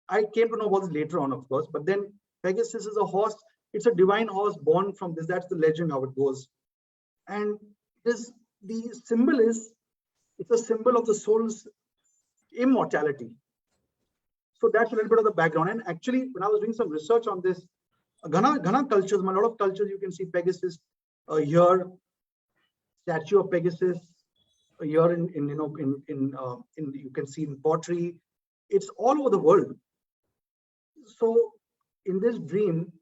I came to know about this later on, of course. But then Pegasus is a horse. It's a divine horse born from this. That's the legend, how it goes. And the symbol is, it's a symbol of the soul's immortality. So that's a little bit of the background. And actually, when I was doing some research on this, Ghana cultures, a lot of cultures, you can see Pegasus here, statue of Pegasus here in you can see in pottery. It's all over the world. So in this dream,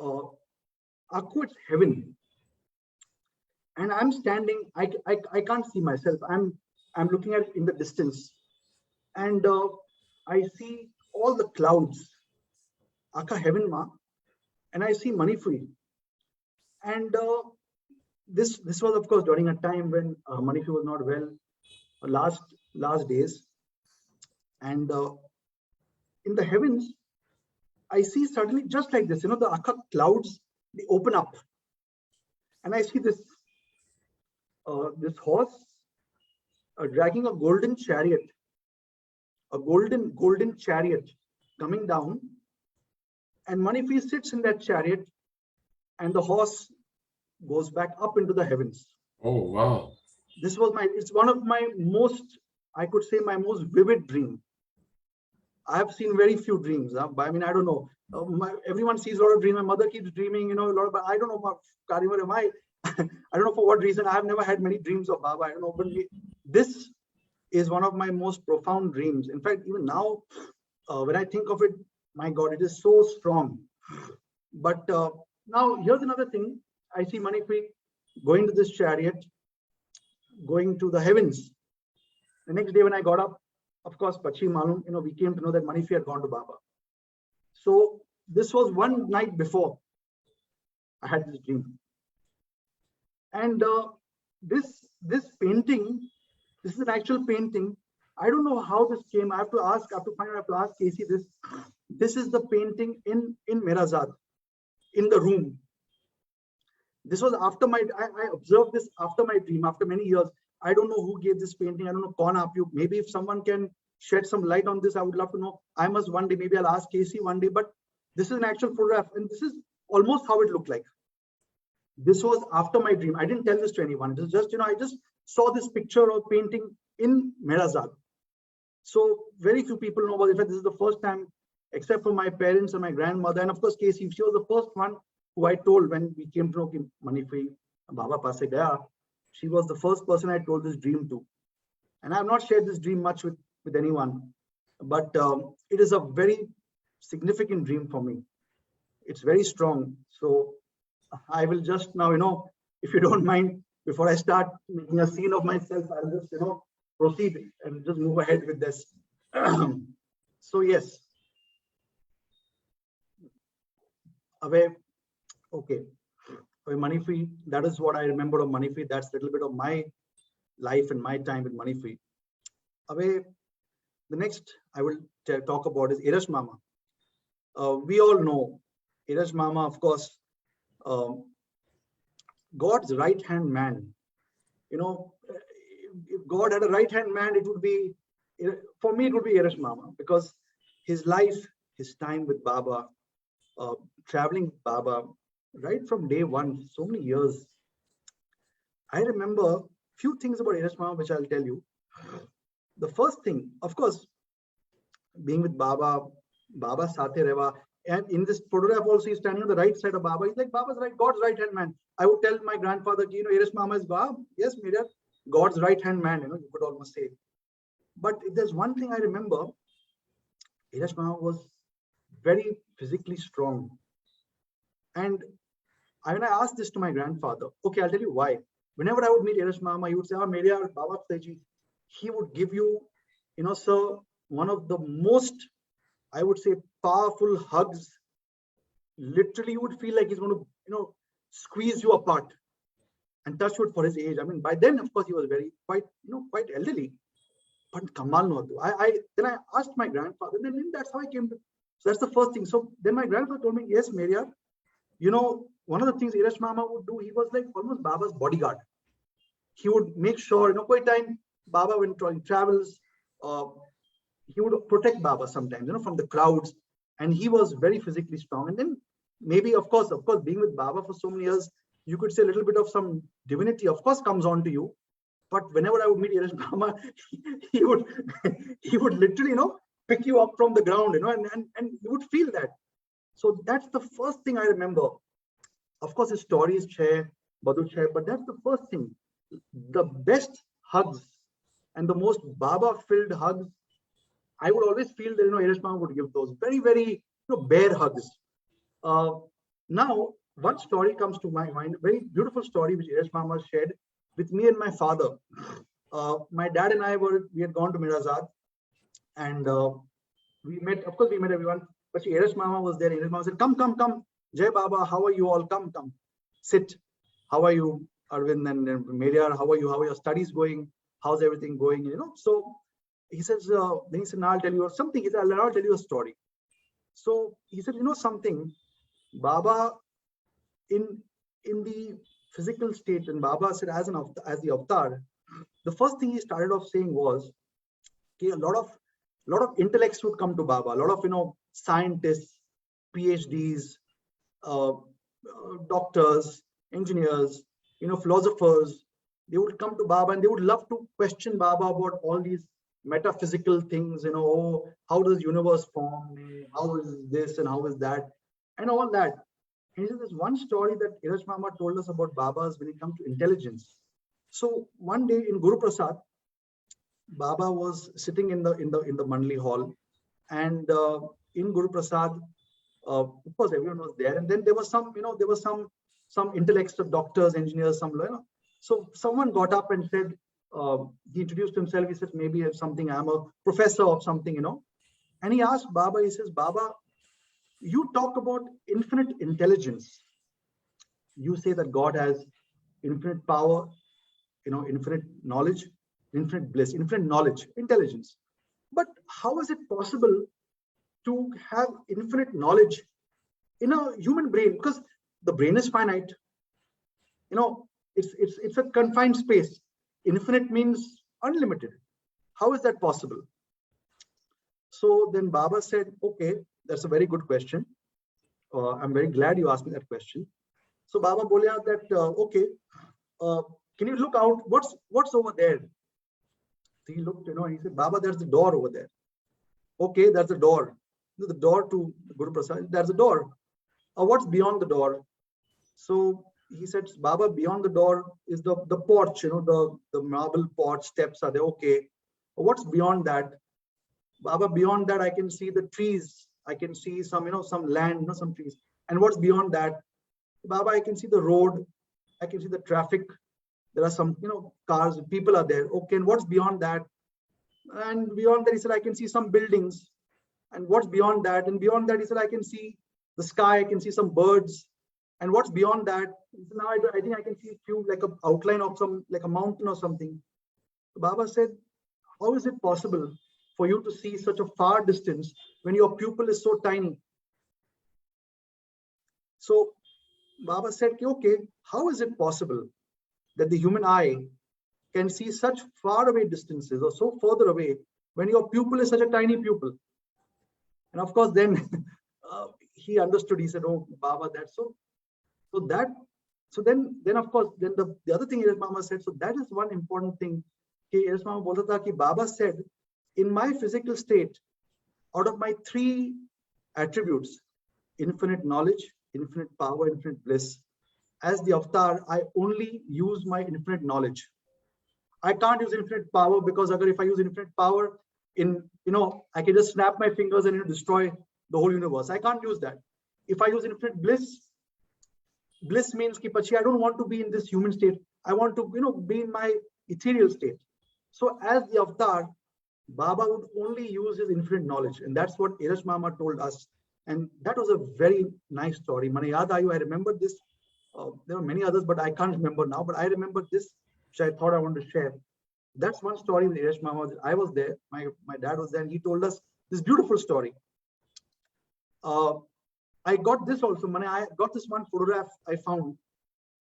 Akku, it's heaven, and I'm standing. I can't see myself. I'm looking at it in the distance, and I see all the clouds. Akka heaven ma, and I see money free. And this was, of course, during a time when money free was not well, last days. And in the heavens, I see suddenly, just like this, the Akka clouds, they open up, and I see this horse dragging a golden chariot, golden chariot coming down, and money free sits in that chariot, and the horse goes back up into the heavens. Oh, wow. It's one of my most, I could say, my most vivid dream. I have seen very few dreams. But I don't know. Everyone sees a lot of dreams. My mother keeps dreaming, a lot of, but I don't know, Karivar, am I don't know for what reason. I have never had many dreams of Baba. I don't know, but this is one of my most profound dreams. In fact, even now, when I think of it, my God, it is so strong. But now here's another thing. I see money free going to this chariot, going to the heavens. The next day when I got up, of course, Pachi Malum, we came to know that money free had gone to Baba. So this was one night before I had this dream. And this painting, this is an actual painting. I don't know how this came. I have to ask Casey this. This is the painting in Mehrazad, in the room. This was after I observed this after my dream, after many years. I don't know who gave this painting. I don't know, Kaun aap you. Maybe if someone can shed some light on this, I would love to know. I must one day, maybe I'll ask Casey one day, but this is an actual photograph, and this is almost how it looked like. This was after my dream. I didn't tell this to anyone. It was just, I just saw this picture or painting in Mehrazad. So very few people know about it. In fact, this is the first time, except for my parents and my grandmother, and of course Casey, she was the first one who I told when we came to know money free, Baba paase gaya. She was the first person I told this dream to. And I have not shared this dream much with anyone, but it is a very significant dream for me. It's very strong. So I will just now, if you don't mind, before I start making a scene of myself, I'll just, proceed and just move ahead with this. So yes. Away. Okay. Money free, that is what I remember of money free. That's a little bit of my life and my time with money free. Away, the next I will talk about is Irash Mama. We all know Irash Mama, of course, God's right-hand man. If God had a right-hand man, it would be for me, it would be Yeresh Mama, because his life, his time with Baba, traveling with Baba, right from day one, so many years. I remember few things about Yeresh Mama, which I'll tell you. The first thing, of course, being with Baba, Baba Sathe Reva, and in this photograph also, he's standing on the right side of Baba. He's like Baba's right, God's right hand man. I would tell my grandfather, Yeresh Mama is Baba. Yes, Meheriar, God's right hand man, you could almost say. But if there's one thing I remember, Yeresh Mama was very physically strong. And when I asked this to my grandfather, okay, I'll tell you why. Whenever I would meet Yeresh Mama, he would say, Meheriar, Baba Saji, he would give you, sir, one of the most, I would say, powerful hugs. Literally, you would feel like he's going to, squeeze you apart, and touch wood for his age. I mean, by then, of course, he was quite elderly. But Kamal no. Then I asked my grandfather, and then that's how I came to. So that's the first thing. So then my grandfather told me, yes, Meheriar, one of the things Yeresh Mama would do, he was like almost Baba's bodyguard. He would make sure, quite time Baba when he travels, he would protect Baba sometimes, from the crowds. And he was very physically strong. And then maybe, of course, being with Baba for so many years, you could say a little bit of some divinity, of course, comes on to you. But whenever I would meet Yeresh Mama, he would literally, pick you up from the ground, and you would feel that. So that's the first thing I remember. Of course, his story is Che, Badhu Che, but that's the first thing. The best hugs and the most Baba-filled hugs, I would always feel that, Yeresh Mama would give those very, very, bare hugs. Now, one story comes to my mind, a very beautiful story which Yeresh Mama shared with me and my father. My dad and I we had gone to Mirazad, and we met everyone, but Yeresh Mama was there. Yeresh Mama said, come, Jai Baba, how are you all? Come, sit. How are you, Arvind and Meheriar? How are you? How are your studies going? How's everything going? So he says, then he said, now I'll tell you something. He said, I'll tell you a story. So he said, something, Baba in the physical state, and Baba said as the avatar, the first thing he started off saying was, okay, a lot of intellects would come to Baba, a lot of scientists, PhDs, doctors, engineers, philosophers. They would come to Baba and they would love to question Baba about all these metaphysical things, how does universe form, how is this and how is that, and all that. And there's one story that Yeresh Mama told us about Babas when it comes to intelligence. So one day in Guru Prasad, Baba was sitting in the Mandali hall, and in Guru Prasad, of course everyone was there, and then there was some intellects of doctors, engineers, So someone got up and said, he introduced himself. He said, maybe I'm a professor of something, And he asked Baba, he says, Baba, you talk about infinite intelligence. You say that God has infinite power, infinite knowledge, infinite bliss, infinite knowledge, intelligence. But how is it possible to have infinite knowledge in a human brain? Because the brain is finite. It's a confined space. Infinite means unlimited. How is that possible? So then Baba said, okay, that's a very good question. I'm very glad you asked me that question. So Baba bolya that, okay, can you look out? What's over there? So he looked, and he said, Baba, there's the door over there. Okay, that's the door. The door to Guru Prasad, there's a door. What's beyond the door? So he said, Baba, beyond the door is the porch, the marble porch steps are there. Okay. What's beyond that? Baba, beyond that, I can see the trees. I can see some land, some trees. And what's beyond that? Baba, I can see the road. I can see the traffic. There are some, cars, people are there. Okay. And what's beyond that? And beyond that, he said, I can see some buildings. And what's beyond that? And beyond that, he said, I can see the sky. I can see some birds. And what's beyond that? Now I think I can see a few, like an outline of like a mountain or something. Baba said, how is it possible for you to see such a far distance when your pupil is so tiny? So Baba said, okay, how is it possible that the human eye can see such far away distances or so further away when your pupil is such a tiny pupil. And of course, then he understood. He said, "Oh, Baba, that's so." So that, so then of course, then the other thing Eresh Mama said. So that is one important thing. कि Eresh Mama bolta tha कि Baba said, in my physical state, out of my three attributes, infinite knowledge, infinite power, infinite bliss, as the avatar, I only use my infinite knowledge. I can't use infinite power because if I use infinite power, I can just snap my fingers and destroy the whole universe. I can't use that. If I use infinite bliss, bliss means ki pachi, I don't want to be in this human state. I want to, be in my ethereal state. So as the avatar, Baba would only use his infinite knowledge. And that's what Eresh Mama told us. And that was a very nice story. Mane yaad aayu, I remember this. There are many others, but I can't remember now. But I remember this, which I thought I wanted to share. That's one story with Eresh Mama. I was there. My dad was there, and he told us this beautiful story. I got this also. I got this one photograph I found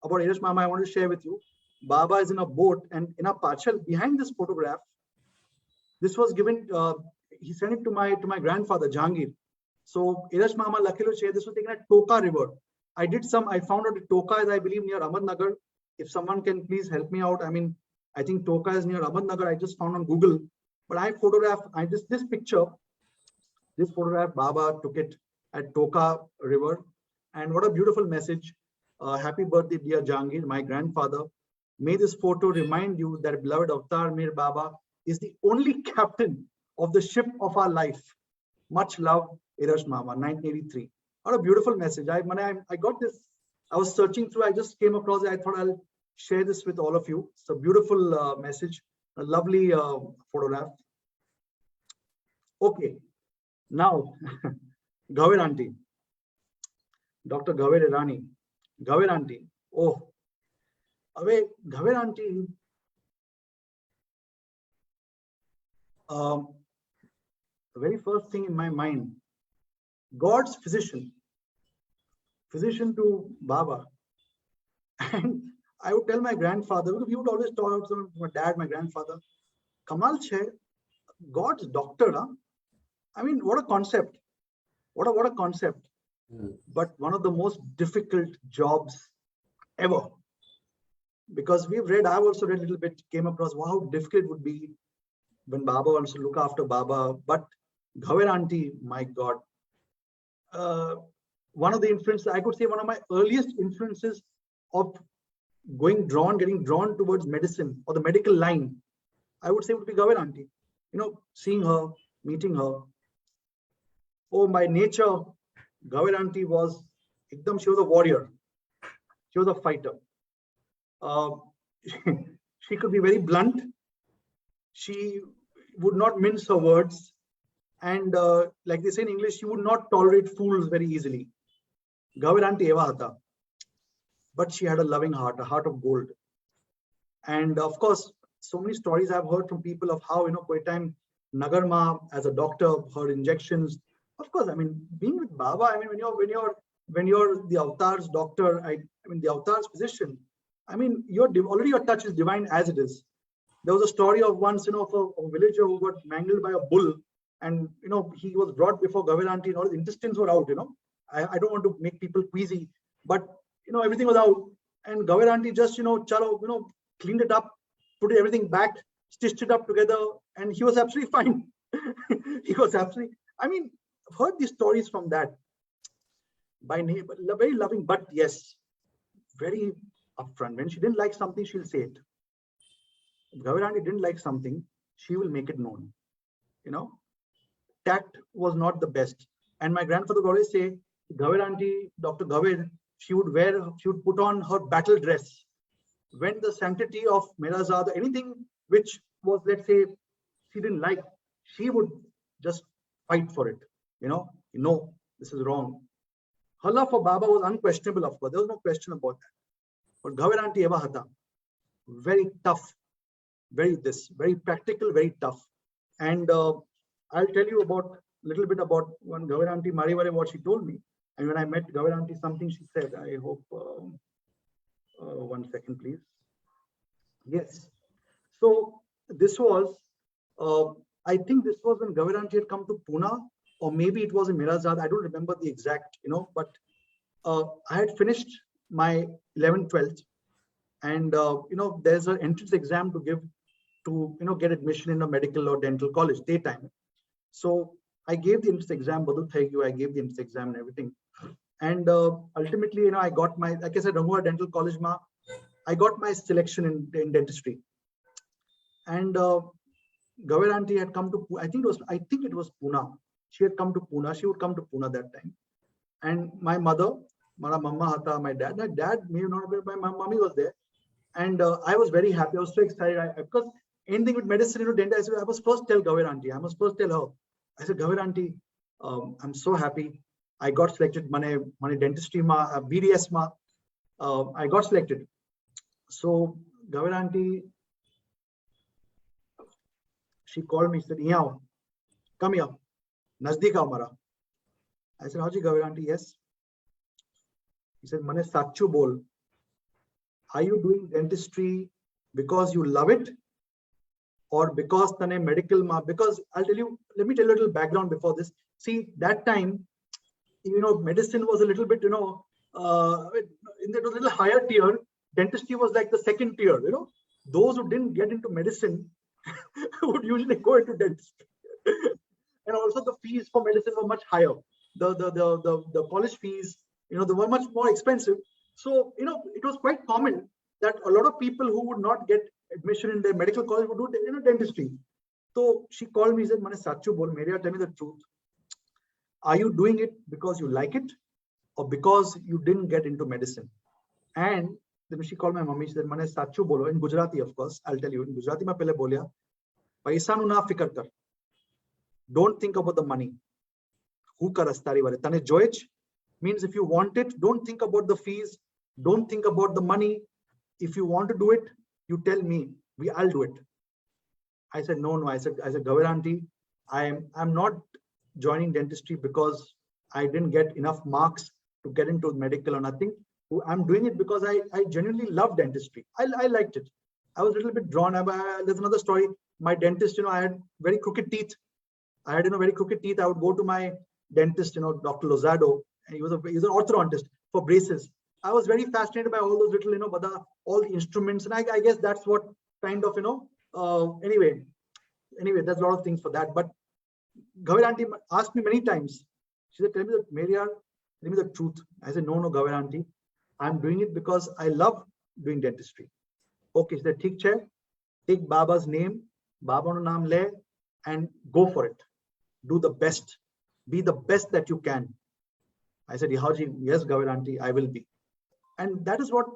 about Eresh Mama. I want to share with you. Baba is in a boat, and in a parcel behind this photograph, this was given. He sent it to my grandfather Jahangir. So Eresh Mama luckily shared this was taken at Toka River. I found out that Toka is, I believe, near Ahmednagar. If someone can please help me out. I think Toka is near Ahmednagar. I just found on Google. But I photographed this picture. This photograph, Baba took it at Toka River. And what a beautiful message. Happy birthday, dear Jahangir, my grandfather. May this photo remind you that beloved Avatar Mir Baba is the only captain of the ship of our life. Much love, Eresh Mama, 1983. What a beautiful message. I got this. I was searching through. I just came across it. I thought I'll share this with all of you. It's a beautiful message, a lovely photograph. Okay, now Ghaver Auntie, Dr. Ghaver Irani, Ghaver Auntie. Oh, away Ghaver Auntie. The very first thing in my mind, God's physician to Baba. And I would tell my grandfather, because he would always talk to my dad, my grandfather, Kamal Che, God's doctor, huh? What a concept. What a concept. But one of the most difficult jobs ever. Because I've also read a little bit, came across how difficult it would be when Baba wants to look after Baba. But Ghaver Auntie, my God. One of the influences, I could say one of my earliest influences of getting drawn towards medicine or the medical line, I would say would be Ghaver Auntie. Seeing her, meeting her. Oh, by nature, Ghaver Auntie was a warrior. She was a fighter. She could be very blunt. She would not mince her words. And like they say in English, she would not tolerate fools very easily. Ghaver Auntie eva hata. But she had a loving heart, a heart of gold. And of course, so many stories I've heard from people of how, koi time Nagarma as a doctor, her injections. Of course, being with Baba, when you're the avatar's doctor, the avatar's physician, already your touch is divine as it is. There was a story of once, of a villager who got mangled by a bull, and he was brought before Ghaver Auntie, and all his intestines were out. I don't want to make people queasy, but everything was out, and Ghaver Auntie just cleaned it up, put everything back, stitched it up together, and he was absolutely fine. He was absolutely. I've heard these stories from that. By name, very loving, but yes, very upfront. When she didn't like something, she'll say it. If Ghaver Auntie didn't like something, she will make it known. Tact was not the best. And my grandfather would always say, Ghaver Auntie, Dr. Ghaver, she would put on her battle dress. When the sanctity of Mehrazad, anything which was, let's say, she didn't like, she would just fight for it. No, this is wrong. Her love for Baba was unquestionable, of course. There was no question about that. But Ghaver Auntie eva hata. Very tough. Very practical, very tough. And I'll tell you a little bit about when Ghaver Auntie Marivare, what she told me. And when I met Ghaver Auntie, something she said, I hope, 1 second, please. Yes. So this was I think this was when Gaviran aunty had come to Pune, or maybe it was in Mirazad. I don't remember the exact, but I had finished my 11th, 12th, and there's an entrance exam to give to get admission in a medical or dental college daytime. So I gave the entrance exam, I gave the entrance exam and everything, and ultimately, I got my, like I said, Rangua Dental College ma, I got my selection in dentistry, and Gaviran aunty had come to, I think it was Pune. She had come to Pune. She would come to Pune that time, and my mother, my dad may not have been, my mommy was there, and I was very happy. I was so excited because anything with medicine, dental, I was first tell Gaviran aunty. I must first tell her. I said, Gaviran aunty, I'm so happy. I got selected. Mane dentistry ma, BDS ma, I got selected. So Gaviran aunty, she called me, said, "Yao, come here, Nazdik aao mara." I said, "Haji Gaviran aunty, yes." He said, "Mane sachu bol. Are you doing dentistry because you love it, or because tane medical ma?" Because I'll tell you, let me tell you a little background before this. See, that time, medicine was a little bit, in that was a little higher tier. Dentistry was like the second tier. Those who didn't get into medicine would usually go into dentistry. And also the fees for medicine were much higher. The college fees, they were much more expensive. So, it was quite common that a lot of people who would not get admission in their medical college would do, dentistry. So she called me and said, "Mane sachu bol, Meheriar, tell me the truth. Are you doing it because you like it, or because you didn't get into medicine?" And then she called my mommy. She said, "Mane sachu bolo," in Gujarati, of course. I'll tell you in Gujarati. Ma pehle bolya, "Paisa nu na fikar kar. Don't think about the money. Hu ka rastari wale. Tane joich means if you want it, don't think about the fees. Don't think about the money. If you want to do it, you tell me. I'll do it." I said, "No. I said, Gaviran aunty, I'm not joining dentistry because I didn't get enough marks to get into medical or nothing. I'm doing it because I genuinely love dentistry. I liked it. I was a little bit drawn. There's another story. My dentist, I had very crooked teeth. I had, very crooked teeth. I would go to my dentist, Dr. Lozado, and he was an orthodontist for braces. I was very fascinated by all those little, all the instruments. And I guess that's what kind of, anyway, there's a lot of things for that. But Gaviran aunty asked me many times. She said, "Tell me Meheriar, tell me the truth." I said, "No, Gaviran aunty. I'm doing it because I love doing dentistry." Okay, she said, "Theek chhe, take Baba's name, Baba no naam le, and go for it. Do the best. Be the best that you can." I said, "Yes, Gaviran aunty, I will be." And that is what,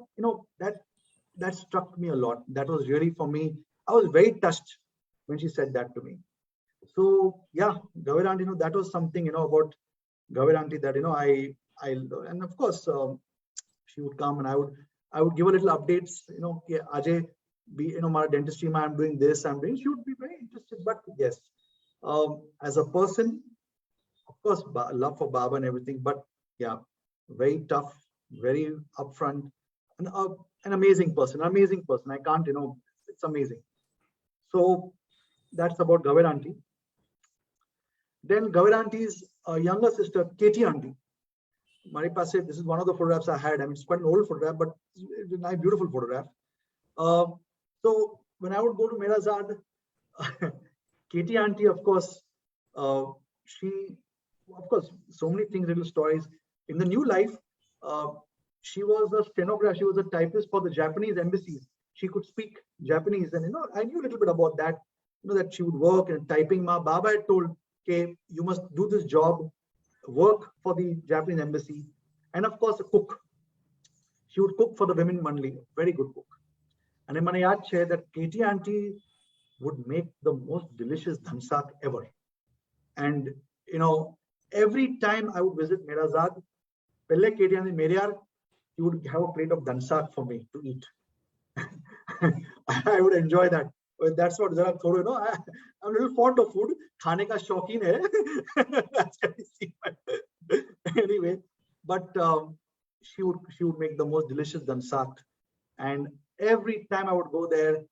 that struck me a lot. That was really, for me, I was very touched when she said that to me. So yeah, Gaviran aunty, that was something, about Gaviran aunty that, and of course, she would come and I would give her little updates, Ajay, my dentistry, I'm doing this, she would be very interested. But yes, as a person, of course, love for Baba and everything, but yeah, very tough, very upfront, and an amazing person. I can't, it's amazing. So that's about Gaviran aunty. Then Gaviran auntie's younger sister, Katie aunty. This is one of the photographs I had. It's quite an old photograph, but it's a nice, beautiful photograph. So when I would go to Mirazad, Katie aunty, of course, so many things, little stories. In the new life, she was a stenographer. She was a typist for the Japanese embassies. She could speak Japanese, and I knew a little bit about that. That she would work in typing. Baba had told, "Okay, you must do this job, work for the Japanese embassy," and of course, a cook. She would cook for the women only. Very good cook. And I yaad share that Katie aunty would make the most delicious dhansak ever. And every time I would visit Mirazad, Pelle Katie aunty Meheriar, he would have a plate of dhansak for me to eat. I would enjoy that. That's what I'm a little fond of food. Khane ka shaukin hai. That's can see. Anyway, but she would make the most delicious dhansak, and every time I would go there,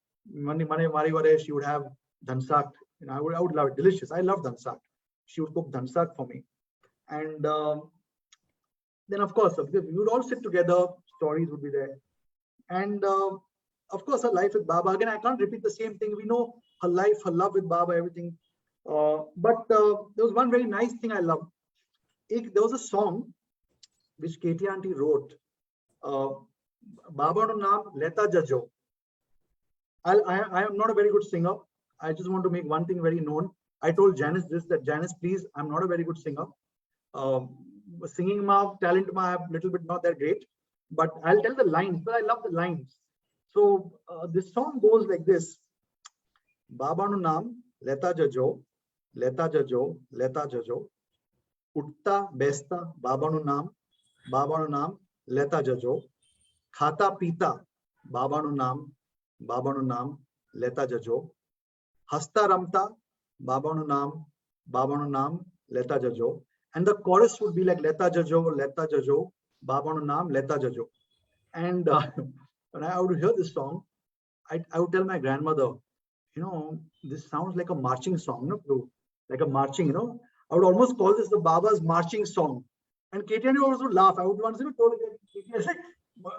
she would have dhansak, I would love it. Delicious. I love dhansak. She would cook dhansak for me. And then, of course, we would all sit together, stories would be there. And of course, her life with Baba. Again, I can't repeat the same thing. We know her life, her love with Baba, everything. But there was one very nice thing I loved. There was a song which Katie auntie wrote. Baba no naam Leta Jajo. I am not a very good singer. I just want to make one thing very known. I told Janice this, that Janice, please, I'm not a very good singer. Singing ma, talent ma, I'm a little bit not that great. But I'll tell the lines, but I love the lines. So this song goes like this. Baba no naam Leta Jajo, Leta Jajo, Leta Jajo. Utta besta Baba no naam Leta Jajo. Khata pita Baba no naam Leta Jajo. Hasta ramta Baba no naam Leta Jajo. And the chorus would be like Leta Jajo, Baba no naam Leta Jajo. And when I would hear this song, I would tell my grandmother, this sounds like a marching song, like a marching, I would almost call this the Baba's marching song. And Katie and I always would laugh. I would once told Katie,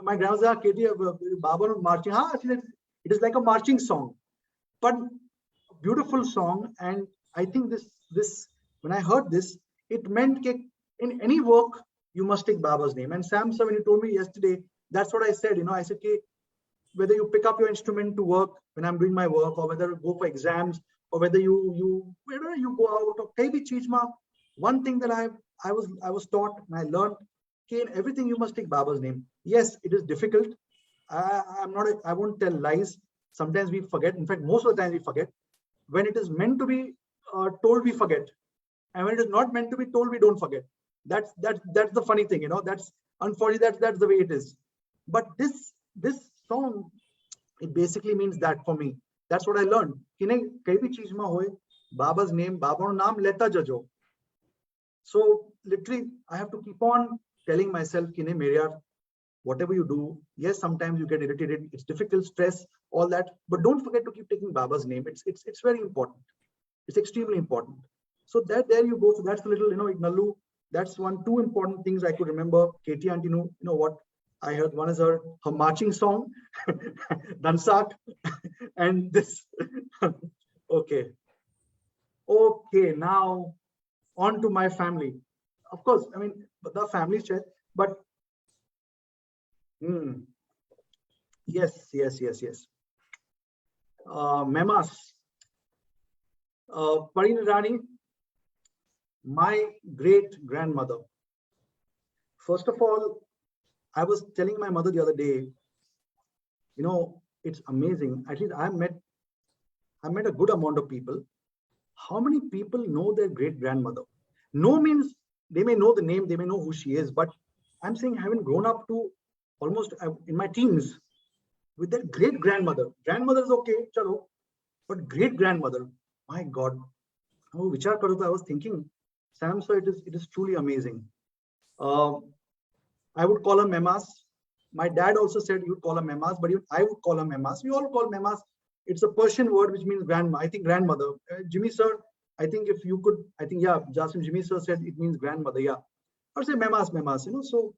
my grandmother, Katie, Baba marching. It is like a marching song, but a beautiful song. And I think this when I heard this, it meant in any work you must take Baba's name. And Sam, sir, when you told me yesterday, that's what I said. I said, whether you pick up your instrument to work when I'm doing my work, or whether you go for exams, or whether you wherever you go out, or maybe Chijma, one thing that I was taught and I learned, in everything you must take Baba's name. Yes, it is difficult. I won't tell lies. Sometimes we forget. In fact, most of the time we forget. When it is meant to be told, we forget. And when it is not meant to be told, we don't forget. That's the funny thing, that's unfortunately that's the way it is. But this song, it basically means that for me. That's what I learned. Baba's name, Baba no naam Leta Jajo. So literally, I have to keep on telling myself, Meheriar, whatever you do, yes, sometimes you get irritated, it's difficult, stress, all that, but don't forget to keep taking Baba's name. It's very important. It's extremely important. So there you go. So that's a little, Nallu. That's two important things I could remember. Katie auntie knew, what I heard. One is her marching song, Dansak, and this. Okay. Now on to my family. Of course, the family chat, but yes. Memas, Parin Rani, my great grandmother. First of all, I was telling my mother the other day, it's amazing. At least I met a good amount of people. How many people know their great grandmother? No means they may know the name, they may know who she is, but I'm saying having grown up to almost in my teens with their great grandmother. Grandmother is okay, chalo, but great grandmother, my God. I was thinking, Sam, sir, it is truly amazing. I would call her Memas. My dad also said you would call her Memas, but even I would call her Memas. We all call Memas. It's a Persian word which means grandma. I think grandmother. Jimmy sir, I think if you could, I think, yeah, Jasim Jimmy sir said it means grandmother. Yeah. I would say Memas. So,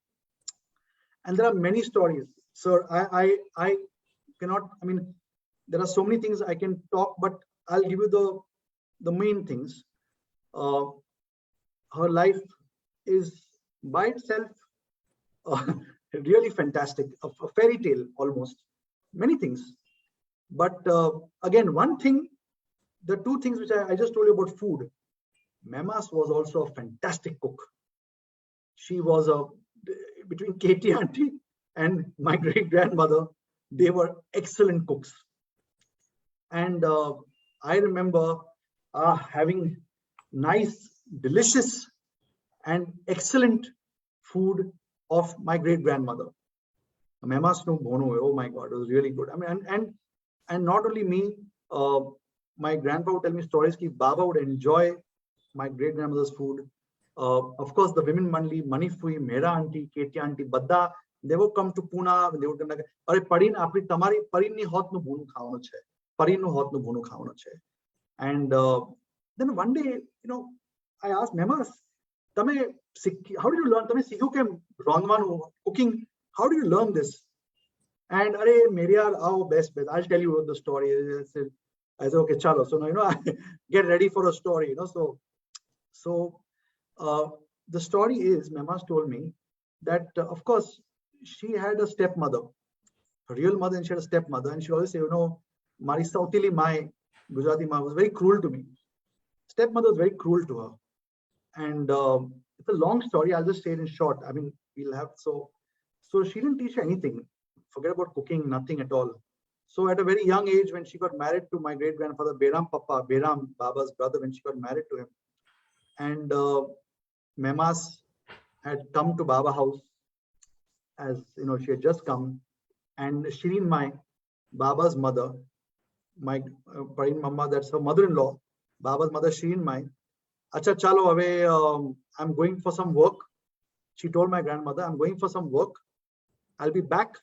and there are many stories. Sir, I cannot, there are so many things I can talk, but I'll give you the main things. Her life is by itself really fantastic, a fairy tale almost, many things. But again, one thing, the two things which I just told you about food. Memas was also a fantastic cook. She was between Katie auntie and my great grandmother, they were excellent cooks. And I remember having nice, delicious, and excellent food of my great grandmother. Memas no bono. Oh my God, it was really good. And not only me, my grandpa would tell me stories that Baba would enjoy my great grandmother's food. Of course, the women Manli, Manifui, Mehra auntie, Katie auntie, Badda, they would come to Pune. They would come like, "Are Parin, apni tamari Parin ni hot no bunu khawano chhe. Parin no hot no bunu khawano chhe." And then one day, I asked Mehmas, how did you learn? Cooking, how do you learn this? And Meheriar, best. I'll tell you the story. I said, okay, chalo. So now, get ready for a story, So the story is, Mehmas told me that, of course, she had a stepmother, a real mother, and she had a stepmother. And she always say, Mari Sautili Mai, Gujarati Ma, was very cruel to me. Stepmother was very cruel to her. And it's a long story. I'll just say it in short. I mean, we'll have, so she didn't teach her anything. Forget about cooking, nothing at all. So at a very young age, when she got married to my great-grandfather, Behram Baba's brother, when she got married to him, and Mehmas had come to Baba house, as she had just come, and Shireen Mai, Baba's mother, my Parin Mama, that's her mother-in-law, Baba's mother, Shireen Mai, Acha chalo away, I'm going for some work. She told my grandmother, I'm going for some work. I'll be back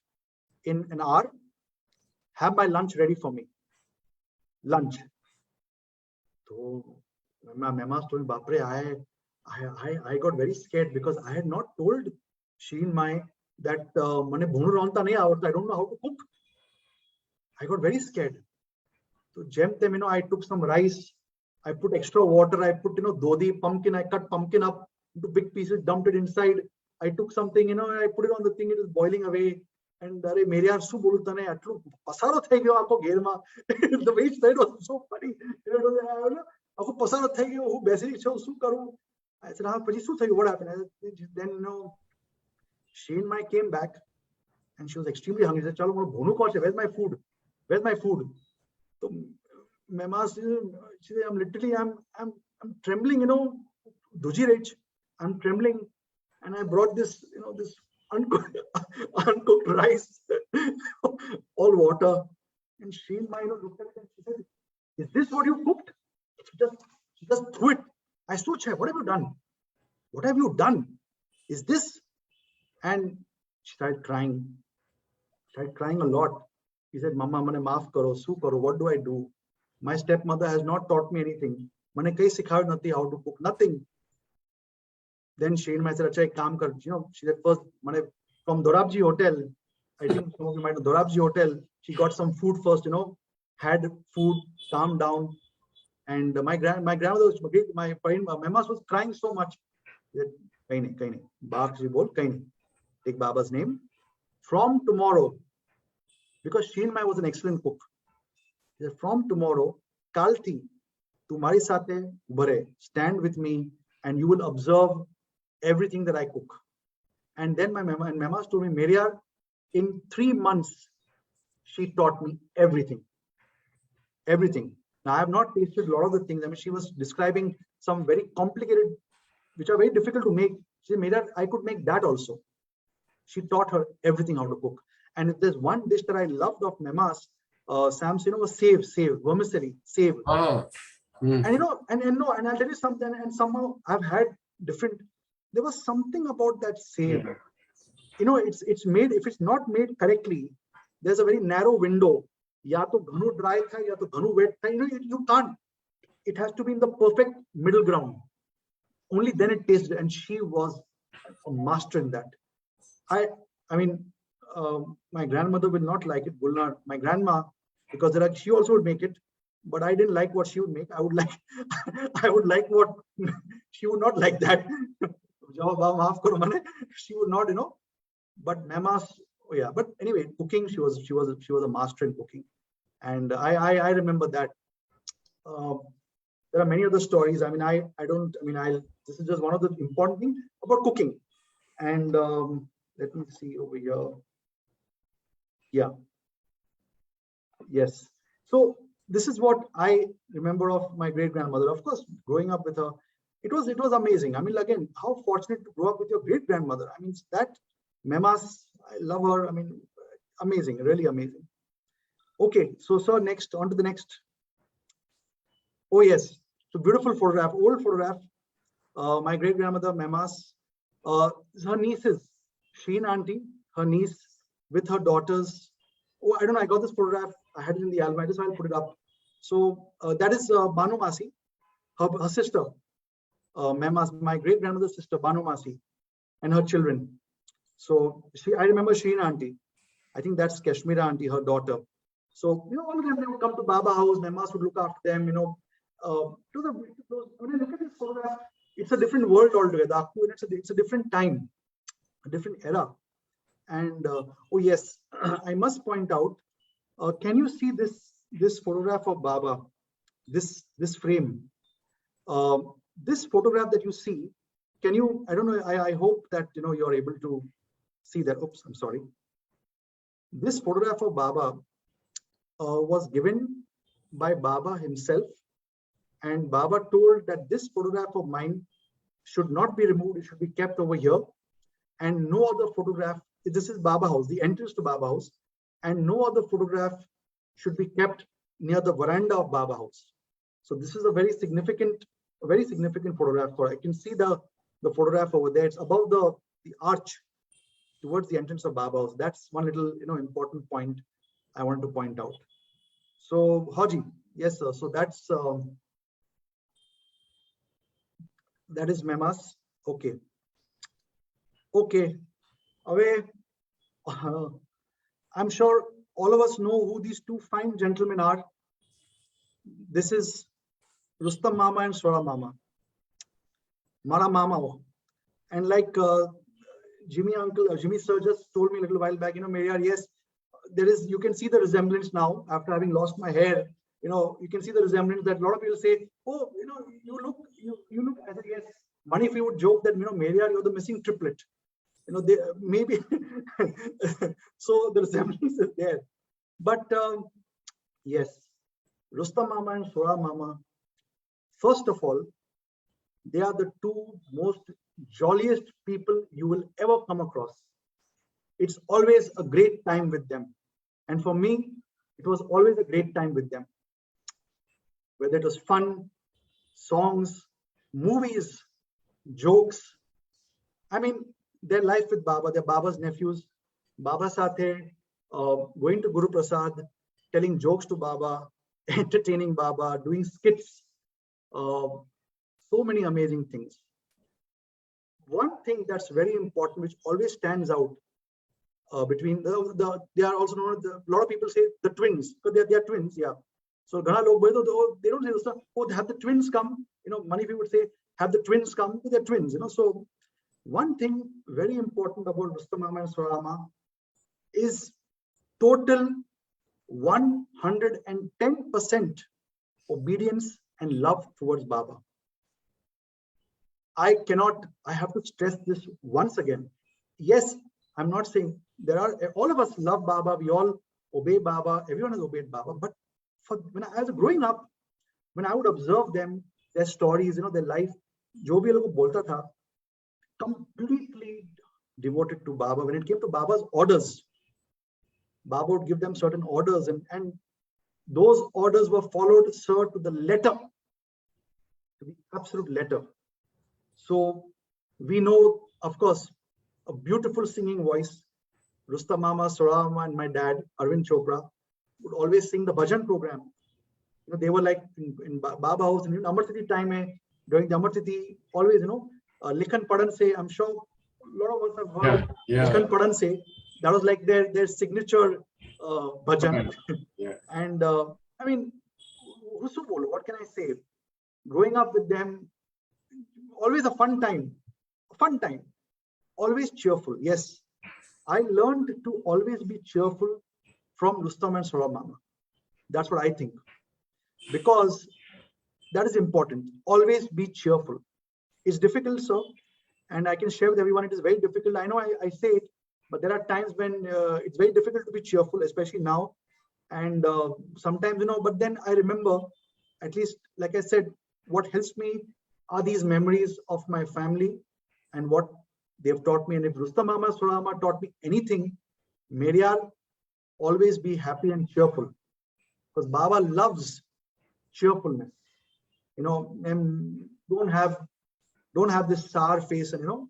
in an hour. Have my lunch ready for me. Lunch. So my mama told me, Bapre, I got very scared because I had not told Sheen Mai that I don't know how to cook. I got very scared. So gem them, I took some rice. I put extra water. I put, dodi, pumpkin. I cut pumpkin up into big pieces, dumped it inside. I took something, I put it on the thing. It is boiling away. And Meheriar su bolutane atlu pasaro thai gyo aako gher ma. The way it said was so funny. Aako pasaro thai gyo hu basically so su karu. I said, paji su thai, what happened? Then Sheen Mai came back and she was extremely hungry. She said, chalo bhonu kaun se, where's my food? Where's my food? So Mehmas, she said, I'm trembling, duji rich. I'm trembling. And I brought this, this uncooked rice, all water. And Sheen Mai looked at it and she said, is this what you cooked? She just threw it. I said, what have you done? What have you done? Is this? And she started crying a lot. He said, Mama, mane maaf karo, su karo, what do I do? My stepmother has not taught me anything. Mane kai sikhayod nathi how to cook, nothing. Then Sheen Mai said, acha ek kaam kar. She said, first, from Dorabji Hotel, I think some of you might know Dorabji Hotel, she got some food first, had food, calmed down. And my grandmother, my Mehmas was crying so much. He said, kahin nahi. Baap ji bol, kahin nahi. Take Baba's name. From tomorrow, because Sheen Mai was an excellent cook. He said, from tomorrow, kalti, tumhari sathe ubhare, stand with me, and you will observe everything that I cook. And then my Mehmas told me, Meheriar, in 3 months, she taught me everything. Everything. Now, I have not tasted a lot of the things. I mean, she was describing some very complicated, which are very difficult to make. She said, Meheriar, I could make that also. She taught her everything how to cook. And if there's one dish that I loved of Mehmas, Sam's, was save, vermicelli, save. And and I'll tell you something, and somehow I've had different, there was something about that save. It's made, if it's not made correctly, there's a very narrow window. Ya to ghanu dry tha, ya to ghanu wet tha. You can't. It has to be in the perfect middle ground. Only then it tastes. And she was a master in that. I mean, my grandmother will not like it. Will not. My grandma, because she also would make it, but I didn't like what she would make. I would like what she would not like that. She would not, But Mehmas, yeah. But anyway, cooking, she was a master in cooking, and I remember that. There are many other stories. I mean, this is just one of the important things about cooking. And let me see over here. Yeah. Yes. So this is what I remember of my great-grandmother. Of course, growing up with her, it was amazing. I mean, again, how fortunate to grow up with your great-grandmother. I mean, that Mehmas, I love her. I mean, amazing, really amazing. Okay, so sir, next, on to the next. Oh yes, it's a beautiful photograph, old photograph. My great-grandmother Mehmas, her nieces, Sheen auntie, her niece with her daughters. Oh, I don't know, I got this photograph. I had it in the album. I just want to put it up. So that is Banu Masi, her sister, my great grandmother's sister, Banu Masi, and her children. So I remember Shreena auntie. I think that's Kashmira auntie, her daughter. So, all of them, they would come to Baba house, Mehmas would look after them, when I look at this photograph, it's a different world altogether. It's a different time, a different era. And oh yes, I must point out, can you see this photograph of Baba, this frame? This photograph that you see, can you, I don't know, I hope that, you're able to see that. Oops, I'm sorry. This photograph of Baba was given by Baba himself, and Baba told that this photograph of mine should not be removed, it should be kept over here, and no other photograph, this is Baba house, the entrance to Baba house, and no other photograph should be kept near the veranda of Baba house. So this is a very significant photograph. I can see the photograph over there. It's above the arch towards the entrance of Baba house. That's one little important point I wanted to point out. So Haji, yes sir. So that's that is Mehmas. Okay. Away. I'm sure all of us know who these two fine gentlemen are. This is Rustam Mama and Swara Mama. Mara Mama. And like Jimmy sir just told me a little while back, Meheriar, yes, you can see the resemblance now after having lost my hair. You can see the resemblance that a lot of people say, oh, you look, I said, yes. Manifi would joke that, Meheriar, you're the missing triplet. They maybe, so the resemblance is there. But yes, Rustam Mama and Swara Mama, first of all, they are the two most jolliest people you will ever come across. It's always a great time with them. And for me, it was always a great time with them. Whether it was fun, songs, movies, jokes. I mean, their life with Baba, they're Baba's nephews. Baba Sathe, going to Guru Prasad, telling jokes to Baba, entertaining Baba, doing skits. So many amazing things. One thing that's very important, which always stands out between they are also known as a lot of people say the twins, because they are twins, yeah. So they don't say, oh, have the twins come, many people would say, have the twins come, they're twins, So one thing very important about Rustam Mama and Swara Mama is total 110% obedience and love towards Baba. I have to stress this once again. Yes, I'm not saying all of us love Baba, we all obey Baba, everyone has obeyed Baba, but when I was growing up, when I would observe them, their stories, their life, jo bhi logo bolta tha, completely devoted to Baba. When it came to Baba's orders, Baba would give them certain orders, and those orders were followed, sir, to the letter, to the absolute letter. So we know, of course, a beautiful singing voice. Rustam Mama, Swara Mama, and my dad, Arvind Chopra, would always sing the bhajan program. They were like in Baba house, in Amar Tithi time, during the Amar Tithi, always, Likhan Padan se, I'm sure a lot of us have heard Likhan Padan se. That was like their signature bhajan. Yeah. And I mean, what can I say? Growing up with them, always a fun time, always cheerful. Yes, I learned to always be cheerful from Rustam and Swara Mama. That's what I think, because that is important. Always be cheerful. It's difficult, sir, and I can share with everyone, it is very difficult. I know I say it, but there are times when it's very difficult to be cheerful, especially now. And sometimes, but then I remember, at least, like I said, what helps me are these memories of my family and what they've taught me. And if Rustam Mama, Swara Mama taught me anything, Meheriar, always be happy and cheerful, because Baba loves cheerfulness. And don't have this sour face, and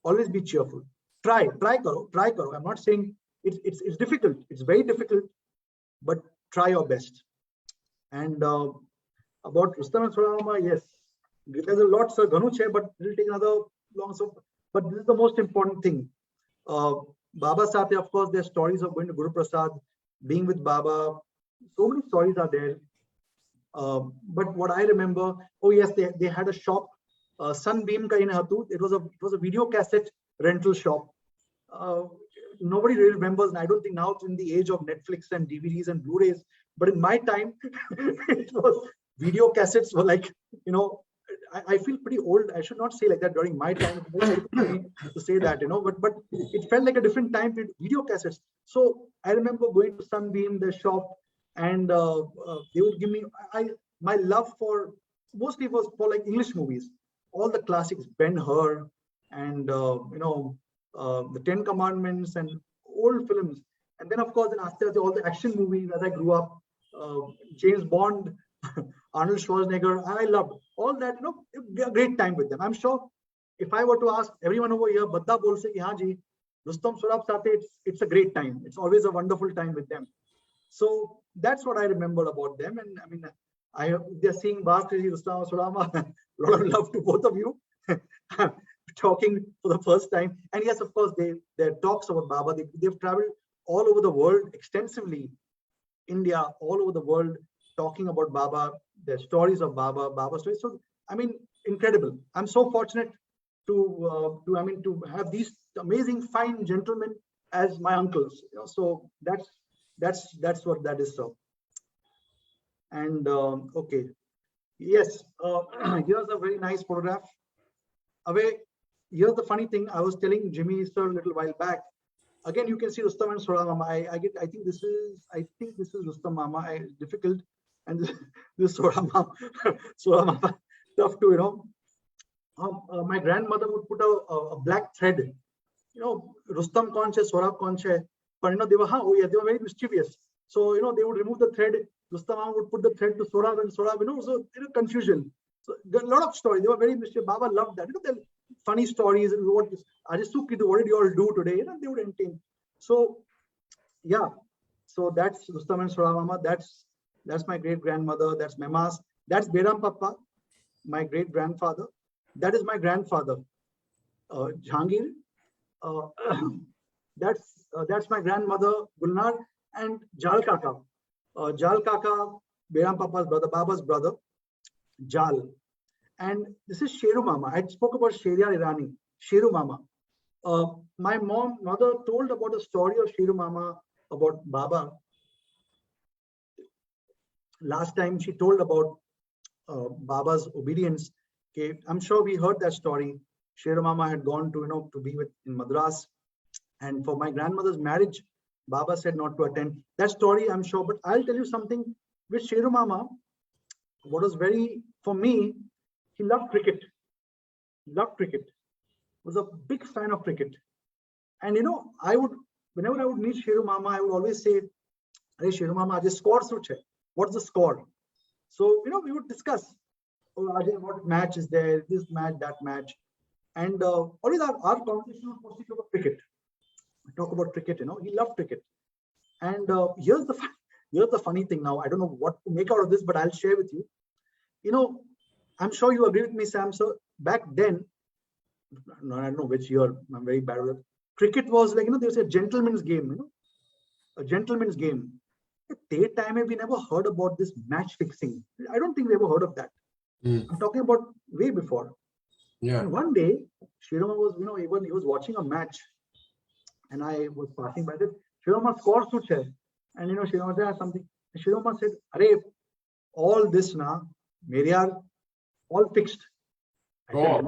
always be cheerful. Try karo. I'm not saying it's difficult. It's very difficult, but try your best. And about Rustam and Surama, yes, there's a lot, sir, Ganuch, but it will take another long. So, but this is the most important thing. Baba Sate, of course, there's stories of going to Guru Prasad, being with Baba. So many stories are there. But what I remember, oh yes, they had a shop, Sunbeam ka in Hatu. It was a video cassette rental shop. Nobody really remembers, and I don't think now it's in the age of Netflix and DVDs and Blu-rays. But in my time, it was video cassettes were like, you know, I feel pretty old. I should not say like that during my time. It's very old for me to say that, you know, but it felt like a different time with video cassettes. So I remember going to Sunbeam, the shop, and they would give me my love for mostly was for like English movies, all the classics, Ben-Hur, and the Ten Commandments and old films. And then of course, then after all the action movies as I grew up, James Bond, Arnold Schwarzenegger, I loved all that. You know, a great time with them. I'm sure if I were to ask everyone over here, Badda bol se ki haan ji, Rustam Surab Sate, it's a great time. It's always a wonderful time with them. So that's what I remember about them. And I mean, they're seeing Bhaskar, Rustam Surama. A lot of love to both of you. Talking for the first time. And yes, of course, their talks about Baba, they've traveled all over the world extensively. India, all over the world, talking about Baba, their stories of Baba stories. So, I mean, incredible. I'm so fortunate to have these amazing, fine gentlemen as my uncles. You know, so that's what that is. So, and okay, yes, here's a very nice photograph. Away. Here's the funny thing. I was telling Jimmy sir a little while back. Again, you can see Rustam and Surah Mama. I think this is Rustam Mama. Difficult, and this Surah Mama. Surah Mama, tough to, you know. My grandmother would put a black thread. You know, Rustam konche, Surah konche. But you know, they were very mischievous. So you know, they would remove the thread. Rustam Mama would put the thread to Surah and Surah. You know, so confusion. So there are a lot of stories. They were very mischievous. Baba loved that. You know, funny stories. What did you all do today? You know, they would entertain. So yeah, so that's Rustam and Surah Mama. That's my great grandmother. That's Mehernaz. That's Beram Papa, my great grandfather. That is my grandfather, Jahangir. That's my grandmother Gulnar, and Jal Kaka. Jal Kaka, Beram Papa's brother, Baba's brother, Jal. And this is Sheru Mama. I spoke about Meheriar Irani, Sheru Mama. My mother told about a story of Sheru Mama about Baba. Last time she told about Baba's obedience. Okay, I'm sure we heard that story. Sheru Mama had gone to be in Madras, and for my grandmother's marriage, Baba said not to attend. That story I'm sure, but I'll tell you something with Sheru Mama. What was for me, he loved cricket. Was a big fan of cricket. And you know, whenever I would meet Sheru Mama, I would always say, "Hey Sheru Mama, this score such hai. What's the score?" So you know, we would discuss, "Oh, Ajay, what match is there? This match, that match." And always our conversation was mostly about cricket. We talk about cricket, you know, he loved cricket. And here's the funny thing now. I don't know what to make out of this, but I'll share with you. You know, I'm sure you agree with me, Sam. So back then, I don't know which year, I'm very bad with it. Cricket was like, you know, there's a gentleman's game, you know, a gentleman's game. At that time, we never heard about this match fixing. I don't think we ever heard of that. I'm talking about way before. Yeah. And one day, Shiroma was, you know, even he was watching a match, and I was passing by this. Shiroma scored such hai. And you know, Shiroma said something. Shiroma said, "Arey, all this na, Meheriar, all fixed." I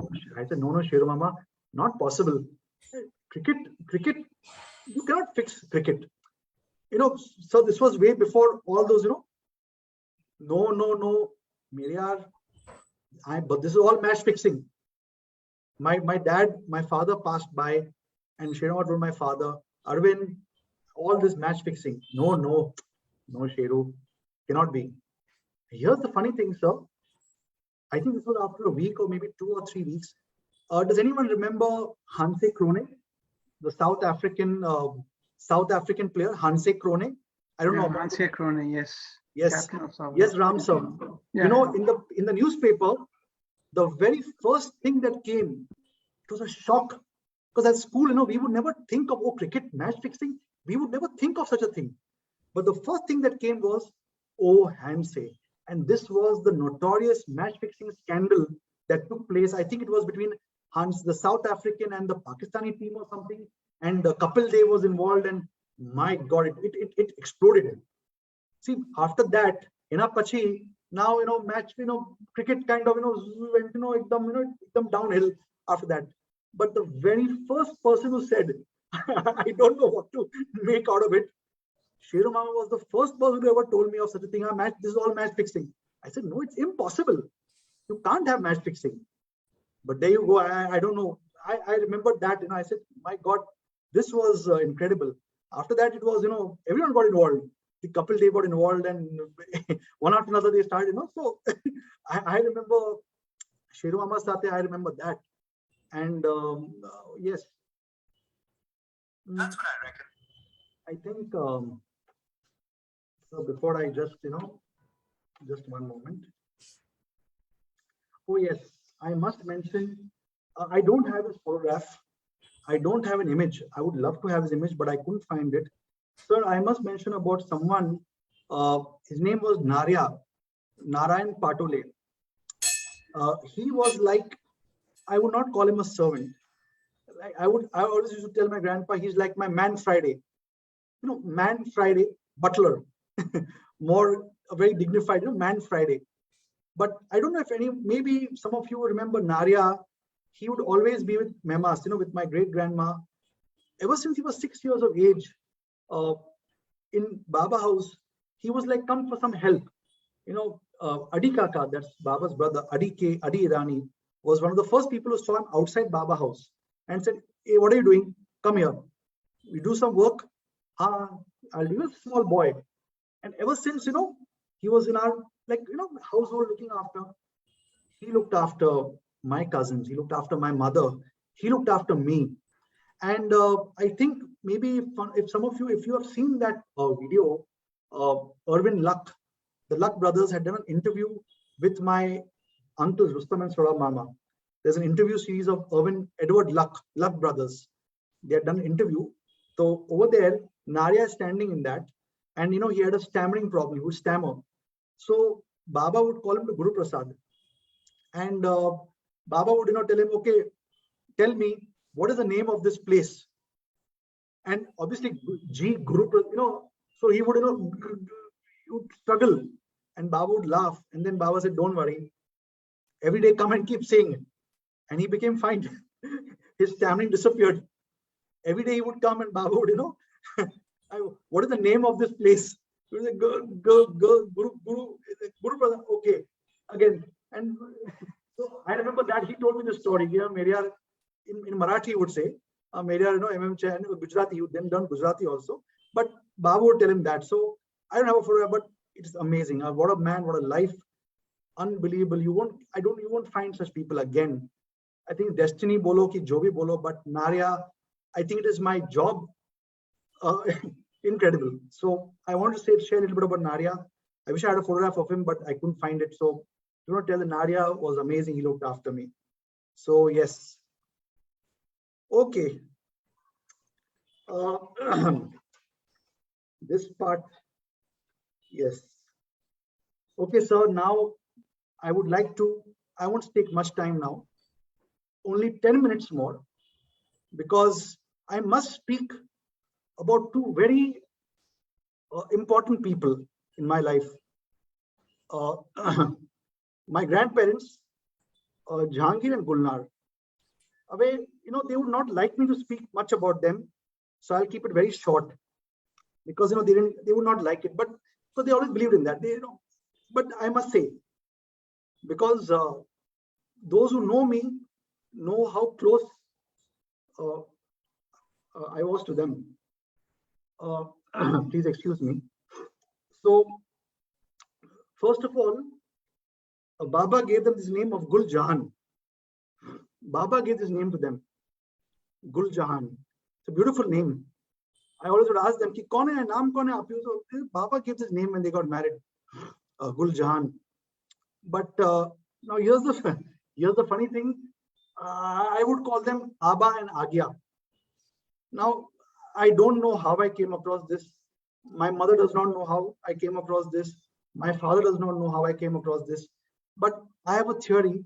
said, no, Shiroma, not possible. Cricket, you cannot fix cricket. You know, so this was way before all those, you know, no, Meheriar, but this is all match fixing. My father passed by, and Shiroma told my father, "Arvind, all this match fixing. No, Sheru, cannot be." Here's the funny thing, sir. I think this was after a week or maybe 2 or 3 weeks. Does anyone remember Hanse Krone, the South African player, Hanse Krone? I don't know. Mansi Krone, yes. Yes, Captain of South yes, Ram Africa sir. team. You know, in the newspaper, the very first thing that came, it was a shock. Because at school, you know, we would never think of, oh, cricket match fixing. We would never think of such a thing. But the first thing that came was, oh, handshake. And this was the notorious match fixing scandal that took place. I think it was between Hans, the South African, and the Pakistani team or something. And Kapil Dev was involved. And my God, it exploded. See, after that, Pachi, now, you know, match, you know, cricket kind of, you know, went, ekdam downhill after that. But the very first person who said, I don't know what to make out of it, Sheru Mama was the first person who ever told me of such a thing. Match, this is all match fixing. I said, no, it's impossible. You can't have match fixing. But there you go. I don't know. I remember that, and I said, my God, this was incredible. After that, it was, you know, everyone got involved. The Kapil Dev got involved, and one after another they started, you know. So I remember Sheru Mama Sate, I remember that. And yes. That's what I reckon. I think, so before I just, you know, just one moment. Oh, yes, I must mention, I don't have his photograph. I don't have an image. I would love to have his image, but I couldn't find it. Sir, I must mention about someone, his name was Narayan Patole. He was like, I would not call him a servant. Like I always used to tell my grandpa, he's like my man Friday. You know, man Friday, butler. More very dignified, you know, man Friday. But I don't know if maybe some of you remember Narya. He would always be with Mehmas, you know, with my great grandma. Ever since he was 6 years of age, in Baba house, he was like, come for some help. You know, Adi Kaka, that's Baba's brother, Adi Irani, was one of the first people who saw him outside Baba house and said, hey, what are you doing? Come here. We do some work. I'll do a small boy. And ever since, you know, he was in our, like, you know, household looking after. He looked after my cousins. He looked after my mother. He looked after me. And I think maybe if some of you, if you have seen that video, Arvind Luck, the Luck brothers had done an interview with my uncles, Rustam and Sora Mama. There's an interview series of Edward Luck brothers. They had done an interview. So over there, Narya is standing in that. And, you know, he had a stammering problem. He would stammer. So Baba would call him to Guru Prasad. And Baba would, you know, tell him, okay, tell me, what is the name of this place? And obviously, Guru, you know, so he would, you know, he would struggle. And Baba would laugh. And then Baba said, don't worry. Every day come and keep saying it. And he became fine. His stammering disappeared. Every day he would come and Baba would, you know, what is the name of this place? He was like, Guru brother, okay, again. And so I remember that he told me the story. You know, Meheriar, in Marathi he would say, Meheriar, you know, MM Chan, Gujarati, he would then done Gujarati also. But Baba would tell him that. So I don't have a photo, but it's amazing. What a man, what a life. Unbelievable. You won't find such people again. I think destiny bolo ki jo bhi bolo, but Narya, I think it is my job. Incredible. So I want to share a little bit about Narya. I wish I had a photograph of him, but I couldn't find it. So do not tell the Narya was amazing. He looked after me. So yes. Okay. This part. Yes. Okay, sir. Now I won't take much time now. Only 10 minutes more, because I must speak about two very important people in my life. My grandparents, Jahangir and Gulnar. You know, they would not like me to speak much about them, so I'll keep it very short, because, you know, they would not like it, but because they always believed in that. They, you know, but I must say, because those who know me know how close I was to them. Please excuse me. So, first of all, Baba gave them this name of Gul Jahan. Baba gave this name to them, Gul Jahan. It's a beautiful name. I always would ask them, ki kaun hai, naam kaun hai aap? So Baba gives his name when they got married, Gul Jahan. But now here's the funny thing. I would call them Aba and Agya. Now, I don't know how I came across this. My mother does not know how I came across this. My father does not know how I came across this. But I have a theory.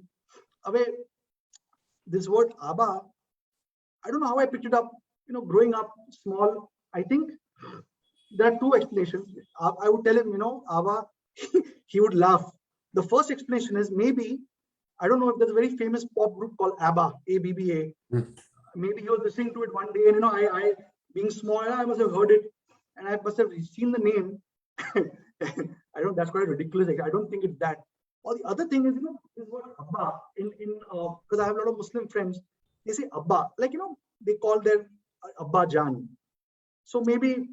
This word Aba, I don't know how I picked it up. Growing up small, I think there are two explanations. I would tell him, Aba, he would laugh. The first explanation is maybe, I don't know if there's a very famous pop group called ABBA, A-B-B-A. Maybe he was listening to it one day, and I being small, I must have heard it, and I must have seen the name. I don't. That's quite ridiculous. I don't think it's that. Or the other thing is, this word Abba because I have a lot of Muslim friends. They say Abba, like they call their Abba Jan. So maybe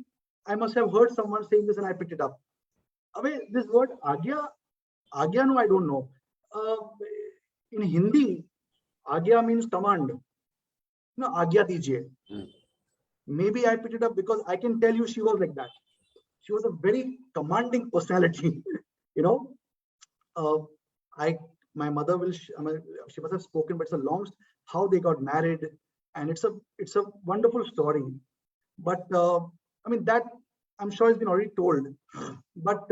I must have heard someone saying this, and I picked it up. This word Agya, no, I don't know. In Hindi, Agya means command. Agya dijiye. Maybe I picked it up because I can tell you she was like that. She was a very commanding personality. My mother she must have spoken, but it's a long how they got married, and it's a wonderful story. But that I'm sure has been already told. But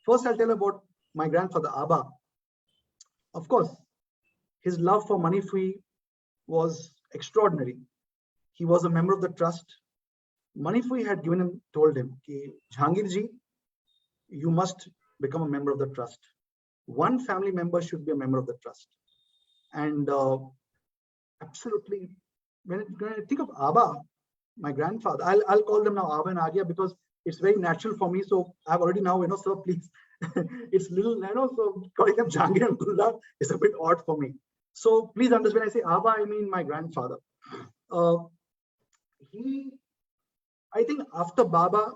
first I'll tell about my grandfather Abba. Of course, his love for Manipuri was extraordinary. He was a member of the trust. Manipuri had told him, Jahangir ji, you must become a member of the trust. One family member should be a member of the trust. And absolutely, when I think of Abba, my grandfather, I'll call them now Abba and Agya because it's very natural for me. So I've already now, sir, please. It's little, so calling them Jahangir and Gulda is a bit odd for me. So please understand, when I say Abba, I mean my grandfather. I think after Baba,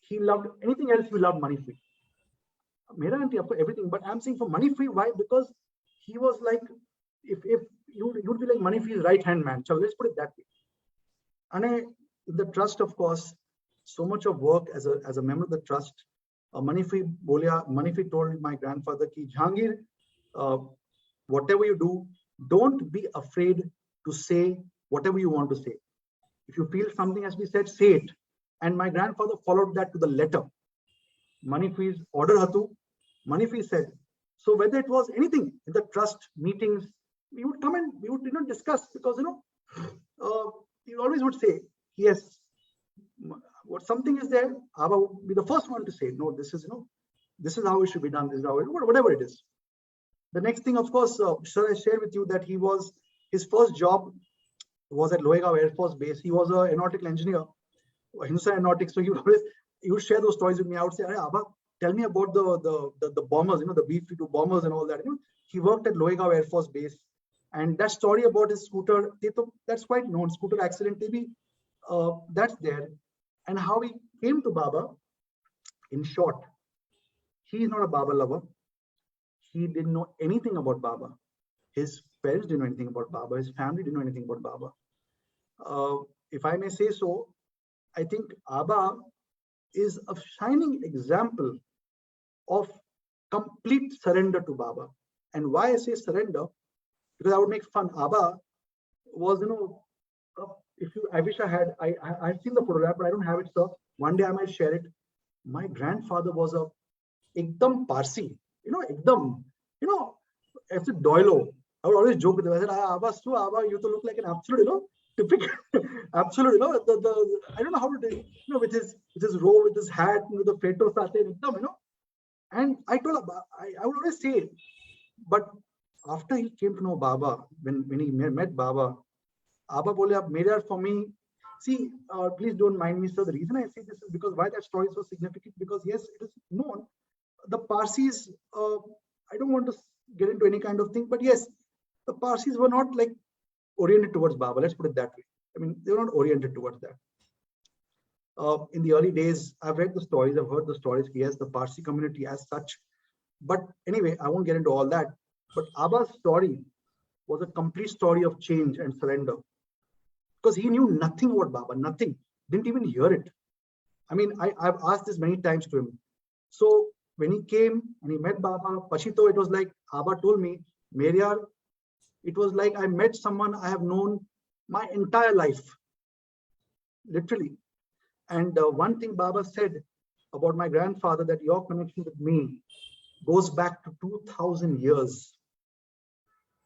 he loved anything else, he loved Manipuri. Mera auntie, everything, but I'm saying for Manipuri, why? Because he was like, if you'd be like Manipuri's right-hand man. So let's put it that way. And the trust, of course, so much of work as a member of the trust. Manipuri told my grandfather, ki Jahangir, whatever you do, don't be afraid to say whatever you want to say. If you feel something has to be said, say it. And my grandfather followed that to the letter. Manipuri's order hatu, Manipuri said. So whether it was anything in the trust meetings, we would come and we would discuss because he always would say, yes, what something is there, Abba would be the first one to say, no, this is this is how it should be done, this is how whatever it is. The next thing, of course, sir, I shared with you that his first job was at Loegaon Air Force Base. He was an aeronautical engineer, Hindustan Aeronautics. So he would share those stories with me. I would say, Abba, tell me about the bombers, the B-52 bombers and all that. He worked at Loegaon Air Force Base. And that story about his scooter, that's quite known. Scooter accident, maybe that's there. And how he came to Baba, in short, he is not a Baba lover. He didn't know anything about Baba. His parents didn't know anything about Baba. His family didn't know anything about Baba. If I may say so, I think Abba is a shining example of complete surrender to Baba. And why I say surrender? Because I would make fun. Abba was, I wish I had, I've seen the photograph, but I don't have it, sir. One day I might share it. My grandfather was a ekdam Parsi, ekdam, it's a doilo. I would always joke with him. I said, Abba, you to look like an absolute, typical, absolute, I don't know how to do it, with his robe, with his hat, the feto sate, and I told Abba, I would always say it. But after he came to know Baba, when he met Baba, Abba bole, Meheriar for me, see, please don't mind me, sir. The reason I say this is because why that story is so significant, because yes, it is known. The Parsis, I don't want to get into any kind of thing, but yes, the Parsis were not like oriented towards Baba. Let's put it that way. I mean, they were not oriented towards that. In the early days, I've read the stories, I've heard the stories. Yes, the Parsi community as such. But anyway, I won't get into all that. But Abba's story was a complete story of change and surrender. Because he knew nothing about Baba, nothing. didn't even hear it. I mean, I've asked this many times to him. So when he came and he met Baba, Pashito, it was like Baba told me, Meheriar, it was like I met someone I have known my entire life, literally. And one thing Baba said about my grandfather, that your connection with me goes back to 2000 years.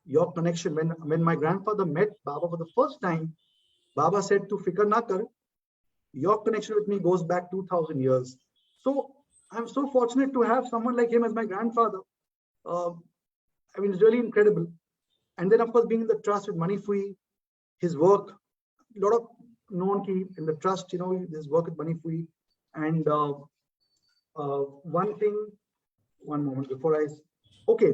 Your connection, when my grandfather met Baba for the first time, Baba said to Fikar na kar, your connection with me goes back 2000 years. So I'm so fortunate to have someone like him as my grandfather. I mean, it's really incredible. And then, of course, being in the trust with Money Fui, his work, a lot of known ki in the trust, you know, his work with Money Fui. And one moment before okay,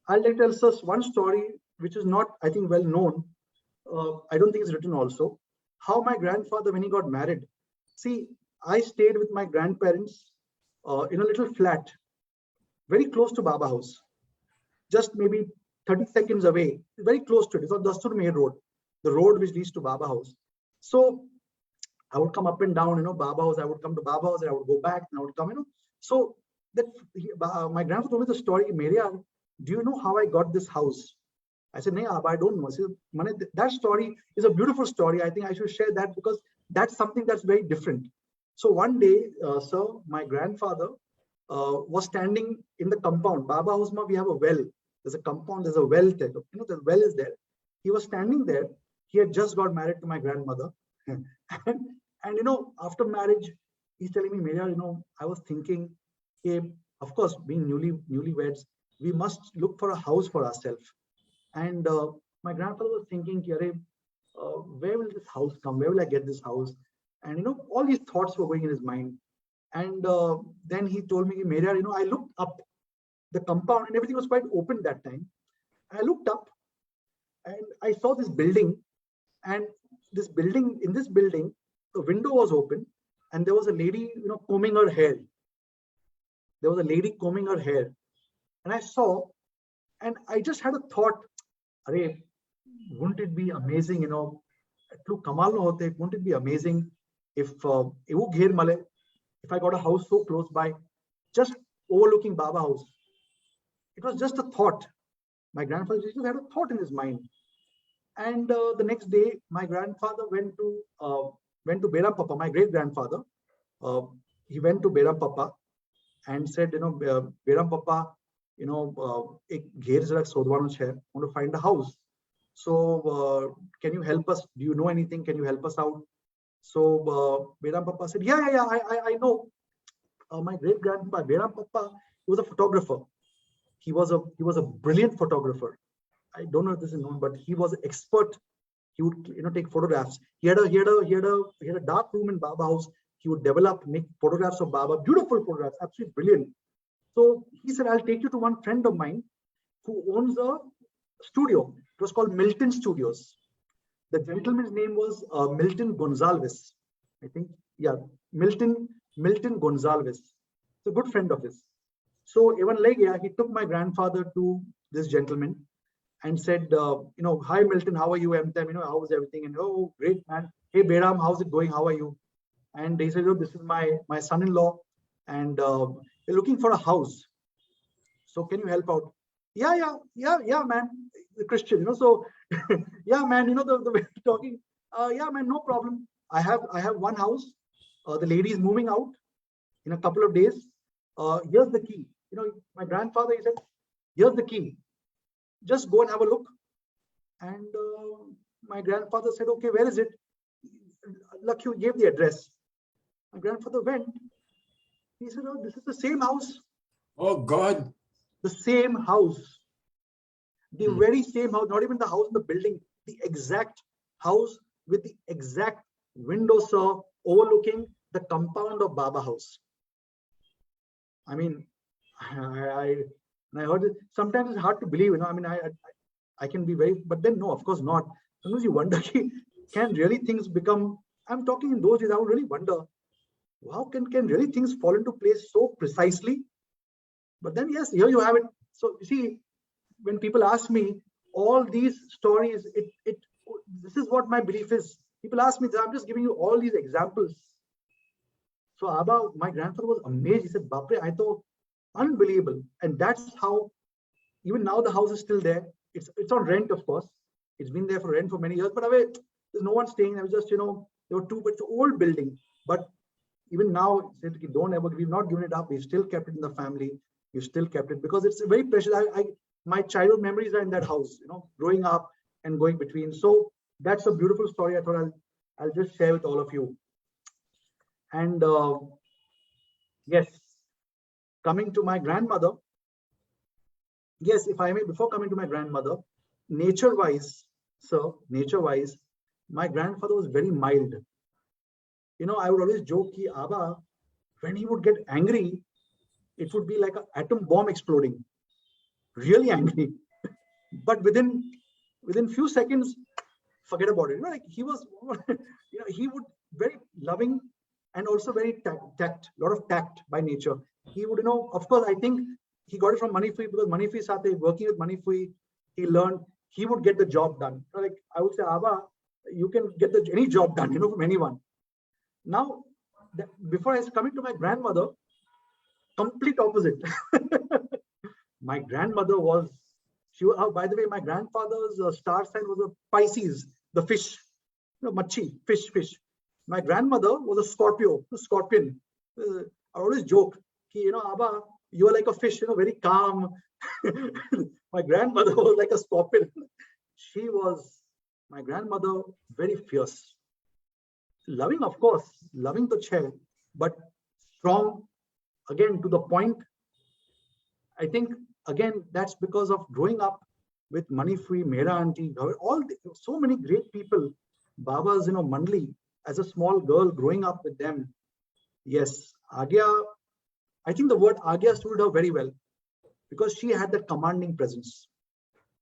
I'll tell us one story which is not, I think, well known. I don't think it's written also. How my grandfather, when he got married, see, I stayed with my grandparents in a little flat, very close to Baba House, just maybe 30 seconds away, very close to it. It's on Dastur Meher Road, the road which leads to Baba House. So I would come up and down, you know, Baba House. I would come to Baba House and I would go back and I would come, you know. So that my grandfather told me the story, Meheriar, do you know how I got this house? I said, no, I don't know. Said, that story is a beautiful story. I think I should share that because that's something that's very different. So one day, sir, my grandfather was standing in the compound. Baba House, we have a well. There's a compound, there's a well there. You know, the well is there. He was standing there. He had just got married to my grandmother. and you know, after marriage, he's telling me, Meheriar, you know, I was thinking, of course, being newlyweds, we must look for a house for ourselves. And my grandfather was thinking, where will this house come? Where will I get this house? And, you know, all these thoughts were going in his mind. And then he told me, Meheriar, you know, I looked up the compound and everything was quite open that time. I looked up and I saw this building, and in this building, the window was open and there was a lady, you know, combing her hair. There was a lady combing her hair. And I saw, and I just had a thought, wouldn't it be amazing, you know, wouldn't it be amazing if I got a house so close by, just overlooking Baba House. It was just a thought. My grandfather just had a thought in his mind. And the next day, my grandfather went to Beram Papa, my great grandfather. He went to Beram Papa and said, you know, Beram Papa, you know, ek gher zara sodwano chhe, I want to find a house. So can you help us? Do you know anything? Can you help us out? So Beram Papa said, yeah, I know. My great grandpa, Beram Papa, he was a photographer. He was a brilliant photographer. I don't know if this is known, but he was an expert. He would, you know, take photographs. He had a dark room in Baba House. He would make photographs of Baba, beautiful photographs, absolutely brilliant. So he said, I'll take you to one friend of mine who owns a studio. It was called Milton Studios. The gentleman's name was Milton Gonzalez, I think. Yeah, Milton Gonzalez. It's a good friend of his. So even like, yeah, he took my grandfather to this gentleman and said, you know, hi Milton, how are you? You know, how was everything? And oh, great man. Hey Beram, how's it going? How are you? And he said, oh, this is my son-in-law, and we're looking for a house. So can you help out? Yeah, man. The Christian, you know. So yeah, man. You know the way you're talking. Yeah, man. No problem. I have one house. The lady is moving out in a couple of days. Here's the key. You know, my grandfather, he said, here's the key. Just go and have a look. And my grandfather said, okay, where is it? Lucky gave the address. My grandfather went. He said, oh, this is the same house. Oh, God. The same house. The very same house, not even the house in the building, the exact house with the exact windows, sir, overlooking the compound of Baba House. I mean, I heard it. Sometimes it's hard to believe, you know. I mean, I can be very, but then no, of course not. Sometimes you wonder, can really things become? I'm talking in those days. I would really wonder, how can really things fall into place so precisely? But then yes, here you have it. So you see, when people ask me all these stories, this is what my belief is. People ask me, I'm just giving you all these examples. So Abba, my grandfather was amazed. He said, Bapre, I thought unbelievable. And that's how, even now the house is still there. It's on rent, of course. It's been there for rent for many years, but there's no one staying. There was just, there were two, but it's an old building. But even now, don't ever, we've not given it up. We've still kept it in the family. We've still kept it because it's very precious. My childhood memories are in that house, growing up and going between. So that's a beautiful story. I thought I'll just share with all of you. And yes, coming to my grandmother. Yes, if I may, before coming to my grandmother, nature-wise, my grandfather was very mild. I would always joke, ki, Abba, when he would get angry, it would be like an atom bomb exploding. Really angry. But within few seconds, forget about it. Like he was, he would very loving and also very tact, lot of tact by nature. He would, of course, I think he got it from Manipuri because Manipuri Sate, working with Manipuri, he learned he would get the job done. Like I would say, Abba, you can get any job done, from anyone. Now, before I was coming to my grandmother, complete opposite. My grandmother was, by the way, my grandfather's star sign was a Pisces, the fish, machi, fish. My grandmother was a scorpion. I always joke, Abba, you are like a fish, very calm. My grandmother was like a scorpion. My grandmother, very fierce. Loving, of course, loving the chair, but strong, again, to the point. I think, again, that's because of growing up with Manipuri, Mehra auntie, so many great people. Baba's, Mandli, as a small girl, growing up with them. Yes, Agya, I think the word Agya suited her very well because she had that commanding presence.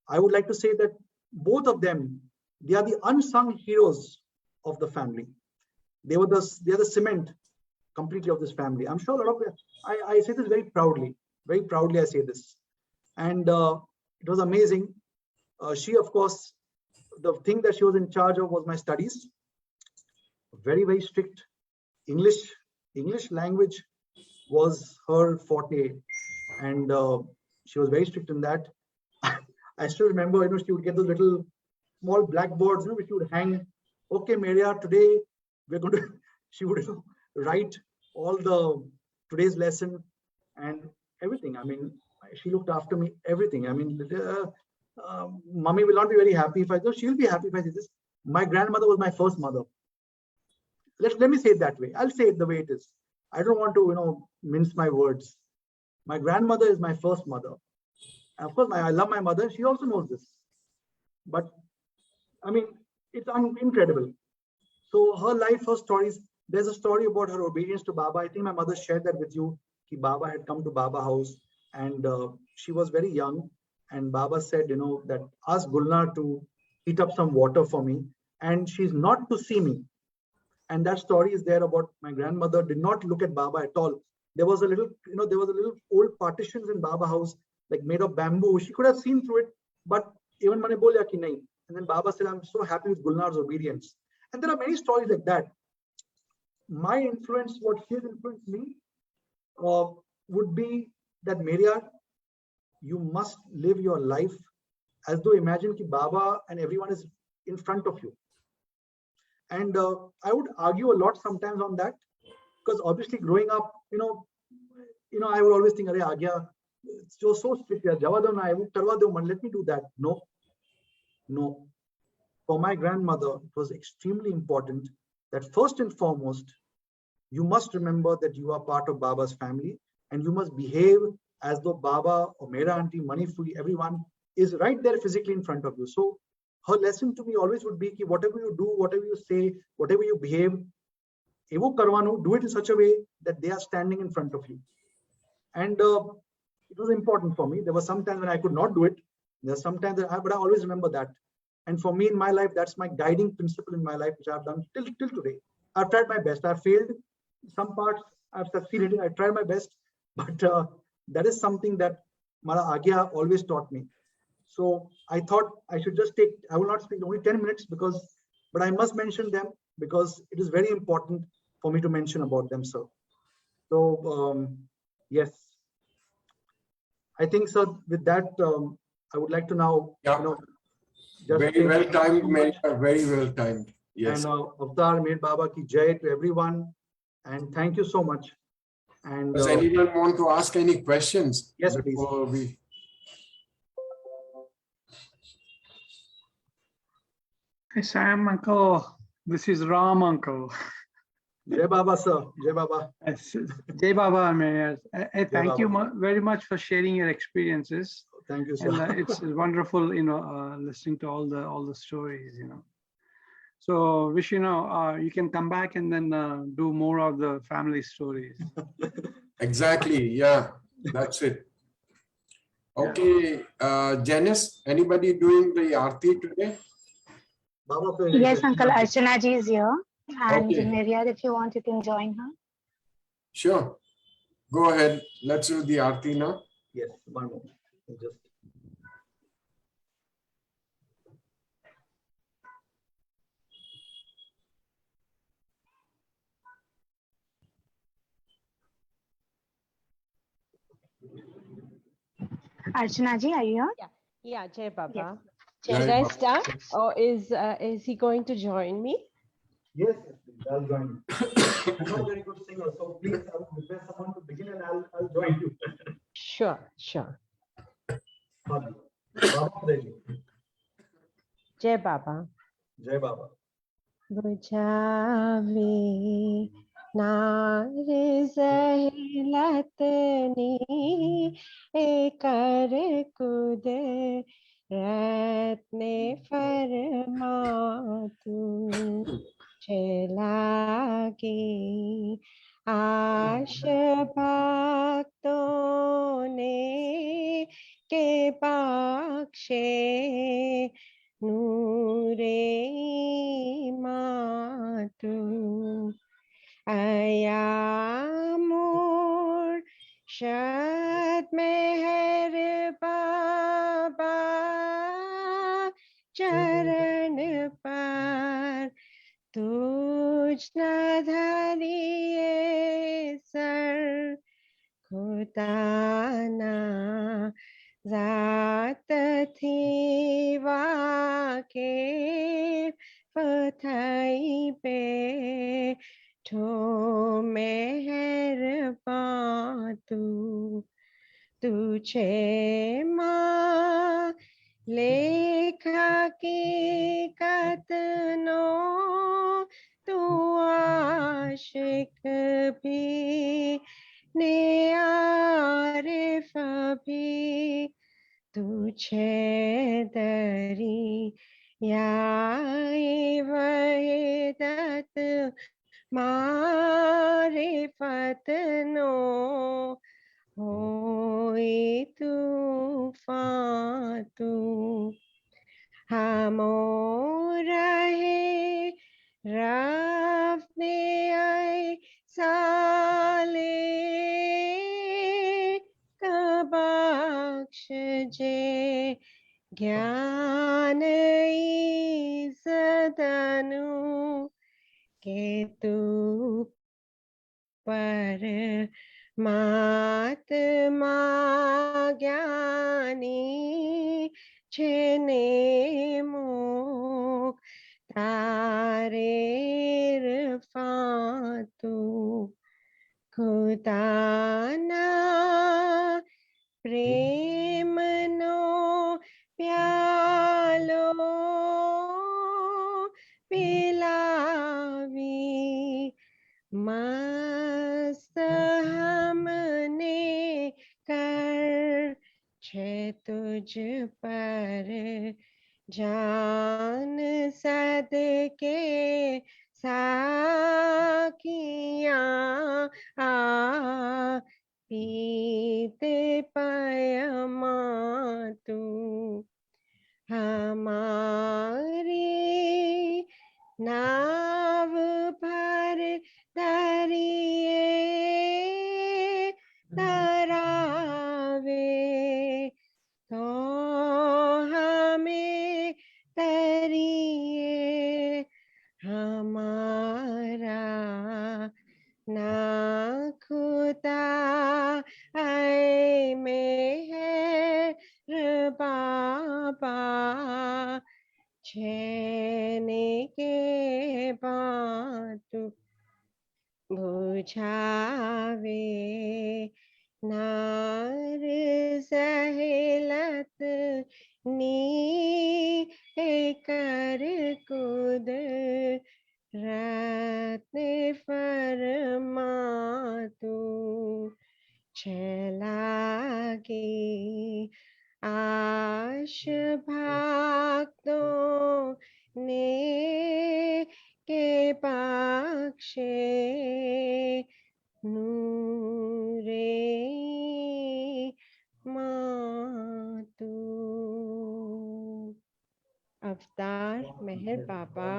I would like to say that both of them, they are the unsung heroes of the family. They are the cement completely of this family. I'm sure a lot of I say this very proudly I say this. And it was amazing. She, of course, the thing that she was in charge of was my studies. Very, very strict. English language was her forte. And she was very strict in that. I still remember, she would get those little small blackboards, which she would hang. Okay, Meheriar, today we're going to, she would write all the today's lesson and everything. I mean, she looked after me, everything. I mean, mommy will not be very happy if I do. She'll be happy if I say this. My grandmother was my first mother. Let me say it that way. I'll say it the way it is. I don't want to, mince my words. My grandmother is my first mother. And of course, I love my mother. She also knows this. But, I mean, it's incredible. So her life, her stories, there's a story about her obedience to Baba. I think my mother shared that with you. Baba had come to Baba house and she was very young. And Baba said, that ask Gulnar to heat up some water for me. And she's not to see me. And that story is there about my grandmother did not look at Baba at all. There was a little, old partitions in Baba house, like made of bamboo. She could have seen through it, but even mane bolya ki nahi. And then Baba said, I'm so happy with Gulnar's obedience. And there are many stories like that. My influence, what she has influenced me, would be that Meheriar, you must live your life as though imagine ki Baba and everyone is in front of you. And I would argue a lot sometimes on that because obviously growing up, I would always think, "Arey, Agya, it's so strict. Let me do that." No. For my grandmother, it was extremely important that first and foremost, you must remember that you are part of Baba's family and you must behave as though Baba or Mehra auntie, Manipuri, everyone is right there physically in front of you. So her lesson to me always would be ki whatever you do, whatever you say, whatever you behave, do it in such a way that they are standing in front of you. And it was important for me. There were some times when I could not do it. There are some times but I always remember that. And for me in my life, that's my guiding principle in my life, which I've done till today. I've tried my best. I've failed some parts. I've succeeded. I tried my best. But that is something that Mara Agya always taught me. So I thought I should just I will not speak only 10 minutes because but I must mention them because it is very important for me to mention about them, sir. So yes, I think, sir, with that, I would like to now, Yeah. just Very say well thank you timed, so much. Meheriar, very well timed. Yes. And Avatar Mir Baba ki jai to everyone, and thank you so much. And Does anyone want to ask any questions? Yes, please. Before we... Hi, Sam, uncle. This is Ram, uncle. Jai Baba, sir. Jai Baba. Yes, Jai Baba, Mayor. Thank you Baba. very much for sharing your experiences. Thank you, sir. And it's wonderful, listening to all the stories, So wish, you can come back and then do more of the family stories. Exactly. Yeah, that's it. Okay, Janice, anybody doing the Aarti today? Baba, Yes, Uncle Archana ji is here. And Okay. Meheriar, if you want, you can join her. Sure. Go ahead. Let's do the Aarti now. Yes, one moment. Just Archana ji, are you here? Yeah, Jai Baba. Yes. Should Jai I Baba. start, or is he going to join me? yes, please, I'll join you. I'm not a very good singer, so please, I'll request someone to begin and I'll join you. Sure, sure. Baba, ready. Jai Baba. Jai Baba. बुझावे नार ज़हलतनी कर कुद रत्ने फरमा तू चलागी आश भक्तों ने के बख्शे नूरे मातु आया मोर शद मेहर बाबा चरण पर तुझ न धरिए सर खुदाना जात थी वाके पथई पे ठो मेहरबान तुझे माँ लेखा की कतनो तू आशिक भी ने आरिफ भी तुझे दरी याई वहीदत मारिफत नो होई तूफान तू हमो रहे रफ्ने आई साले कबख्श जे ज्ञान सदनु के तू पर मात्मा ज्ञानी छेने मुख तारे फातू खुदाना प्रेम नो प्यालो पिलावी मस्त हमने कर छे तुझ पर जान सदके साकिया पीते पयमा तू हमारी नाव भर दरिए तरावे तो हमें तरिए चैन के बात बुझावे नार सहेलत नी कर कुद रत फरमातु चला के आश भक्तों ने के पक्षे नूरे मातु। अवतार मेहर बाबा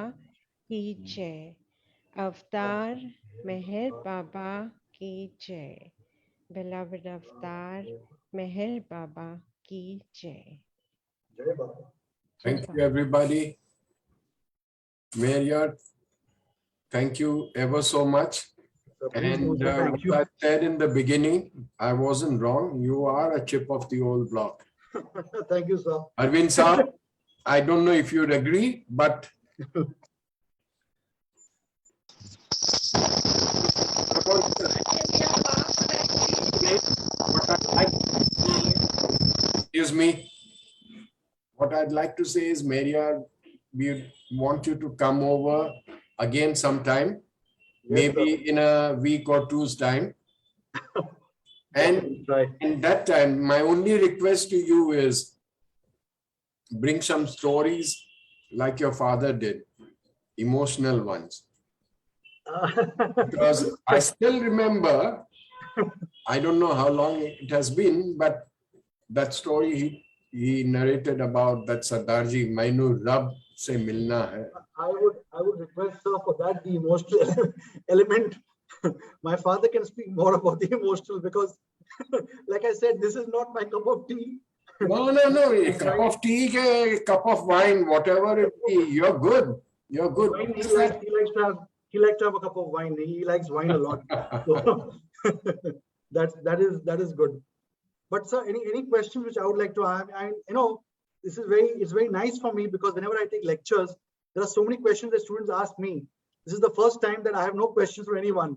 की जय। अवतार मेहर बाबा की जय। Beloved Avatar Meher Baba ki jai. Jai Baba. Thank you, everybody. Meheriar, thank you ever so much. So please do And say thank you. I said in the beginning, I wasn't wrong. You are a chip of the old block. Thank you, sir. Arvind sir, I don't know if you'd agree, but excuse me. What I'd like to say is, Meheriar, we want you to come over again sometime, maybe in a week or two's time. And Right. in that time, my only request to you is bring some stories like your father did, emotional ones. Because I still remember, I don't know how long it has been, but that story he narrated about that Sardarji, Mainu Rab se milna hai. I would request, sir, for that the emotional element. My father can speak more about the emotional because, like I said, this is not my cup of tea. No, a cup of tea, a cup of wine, whatever it be, you're good. You're good. Wine, he likes to have a cup of wine. He likes wine a lot. So that is good. But sir, any questions which I would like to ask? This is it's very nice for me because whenever I take lectures, there are so many questions that students ask me. This is the first time that I have no questions for anyone.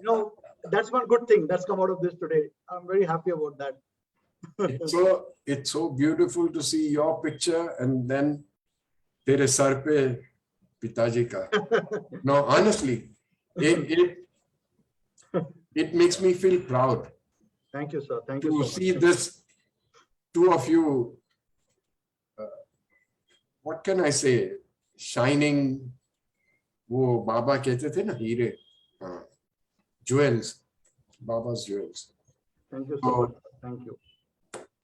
So, that's one good thing that's come out of this today. I'm very happy about that. It's so beautiful to see your picture and then tere sar pe Pitaji ka. No, honestly, it makes me feel proud. Thank you, sir. Thank you To so see much. this, two of you, what can I say, shining, wo Baba kehte the na, heere, jewels, Baba's jewels. Thank you so much. Thank you.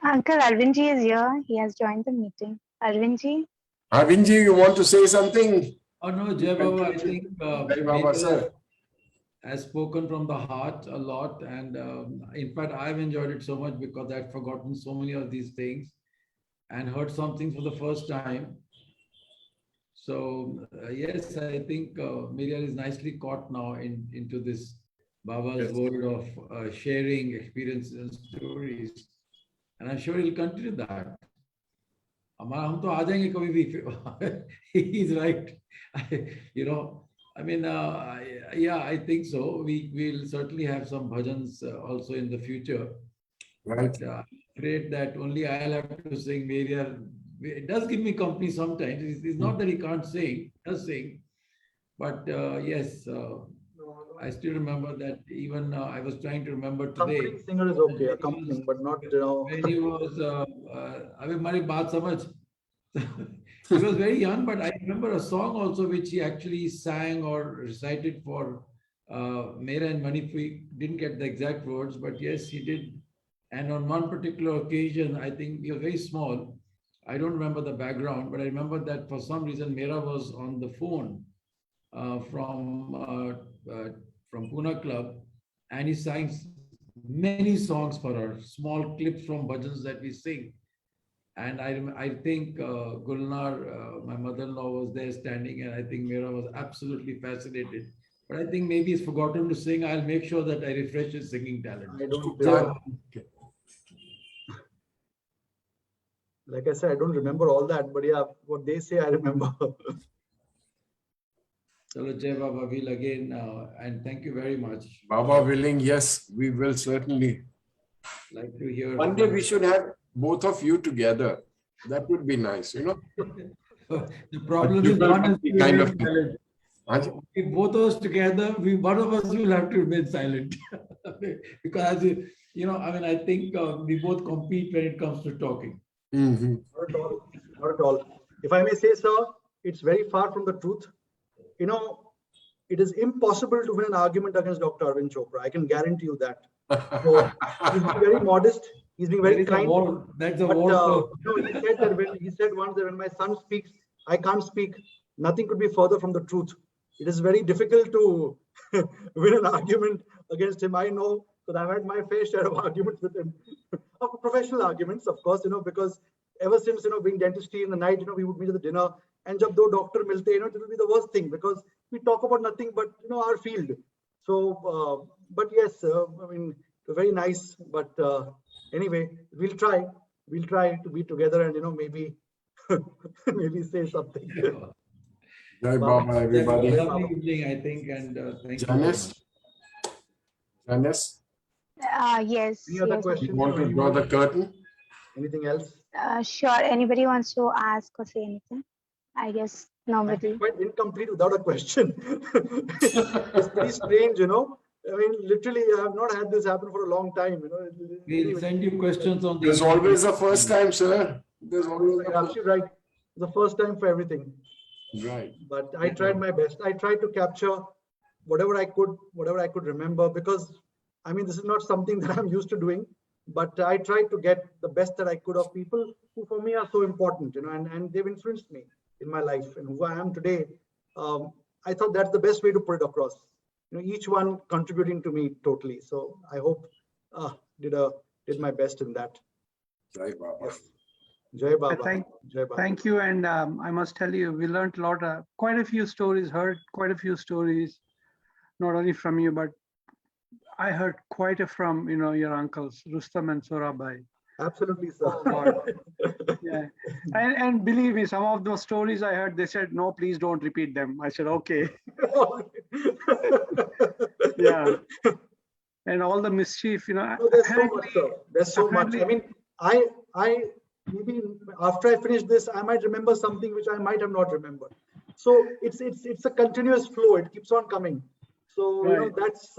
Uncle Arvind ji is here. He has joined the meeting. Arvind ji. Arvind ji, you want to say something? Oh no, Jai Baba, I think Jai Baba, sir. has spoken from the heart a lot, and in fact, I've enjoyed it so much because I'd forgotten so many of these things and heard some things for the first time. So yes, I think Meheriar is nicely caught now into this Baba's Yes. world of sharing experiences and stories, and I'm sure he'll continue that. हम तो आ जाएंगे कभी भी. He's right. I mean, yeah, I think so. We will certainly have some bhajans also in the future. Right. But I'm afraid that only I'll have to sing. Meheriar, it does give me company sometimes. It's not that he can't sing, he does sing. But yes, I still remember that even I was trying to remember today. Accompanying singer is okay, accompanying, but not, When he was, I mean, my baat samajh. He was very young, but I remember a song also which he actually sang or recited for Mera and Manipuri. Didn't get the exact words, but yes, he did. And on one particular occasion, I think he was very small. I don't remember the background, but I remember that for some reason Mera was on the phone from Pune Club, and he sang many songs for her, small clips from bhajans that we sing. And I think Gulnar, my mother-in-law, was there standing, and I think Mera was absolutely fascinated. But I think maybe he's forgotten to sing. I'll make sure that I refresh his singing talent. I don't So, Like I said, I don't remember all that, but yeah, what they say, I remember. Chalo, Jai Baba, we'll again, and thank you very much. Baba willing, yes, we will certainly. Like to hear. One day we should have both of you together. That would be nice, you know. The problem is one is to kind remain of thing. silent. If both of us together, one of us will have to remain silent. Because, as you know, I mean, I think we both compete when it comes to talking. Mm-hmm. Not at all. Not at all. If I may say, sir, it's very far from the truth. You know, it is impossible to win an argument against Dr. Arvind Chopra. I can guarantee you that. So he's being very modest. He's being very kind. That's a But war. no, he said that he said once that when my son speaks, I can't speak. Nothing could be further from the truth. It is very difficult to win an argument against him. I know, because I've had my fair share of arguments with him, of professional arguments, of course, you know, because ever since, you know, being dentistry in the night, you know, we would meet at the dinner, and jab do doctor milte, you know, it will be the worst thing because we talk about nothing but, you know, our field. So, but yes, I mean, very nice. But anyway, we'll try to be together and, you know, maybe maybe say something. Jai Baba, everybody. Lovely evening, I think, and thank you. Janice? Janice, Yes. Any other Yes. questions? you want to draw the curtain? Anything else? Sure. Anybody wants to ask or say anything? I guess nobody. I'm quite incomplete without a question. It's pretty strange, you know. I mean, literally, I have not had this happen for a long time. You know, We'll send you questions on the. There's always a first time, sir. There's always You're a absolutely right. The first time for everything. right. But I tried my best. I tried to capture whatever I could remember, because I mean, this is not something that I'm used to doing, but I tried to get the best that I could of people who for me are so important, you know, and they've influenced me in my life and who I am today. I thought that's the best way to put it across. You know, each one contributing to me totally. So I hope did my best in that. Jai Baba. Yes. Jai Baba. Jai Baba. Thank you. And I must tell you, we learned a lot, quite a few stories, heard quite a few stories, not only from you, but I heard quite a from, you know, your uncles, Rustam and Sorabai. Absolutely, sir. Yeah. And believe me, some of those stories I heard, they said, no, please don't repeat them. I said, okay. Yeah. And all the mischief, you know. No, there's so much, sir. There's so much. I mean, I maybe after I finish this, I might remember something which I might have not remembered. So it's a continuous flow. It keeps on coming. So Right. you know, that's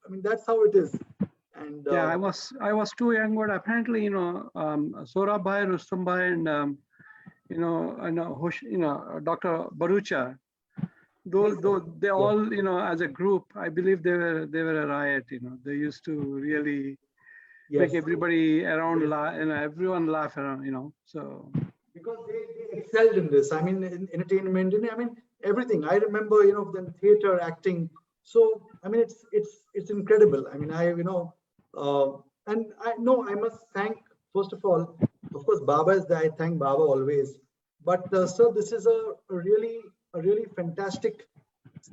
I mean, that's how it is. And Yeah, I was too young, but apparently, you know, Sorabai, Rustambai, and Dr. Barucha, though they all, you know, as a group, I believe they were a riot. You know, they used to really make everybody around laugh, you know, everyone laugh around, you know. So because they excelled in this. I mean, in entertainment, I mean, everything. I remember, you know, then theater, acting. So I mean, it's incredible. I mean, and I know I must thank, first of all, of course, Baba is there. I thank Baba always. But sir, this is a really fantastic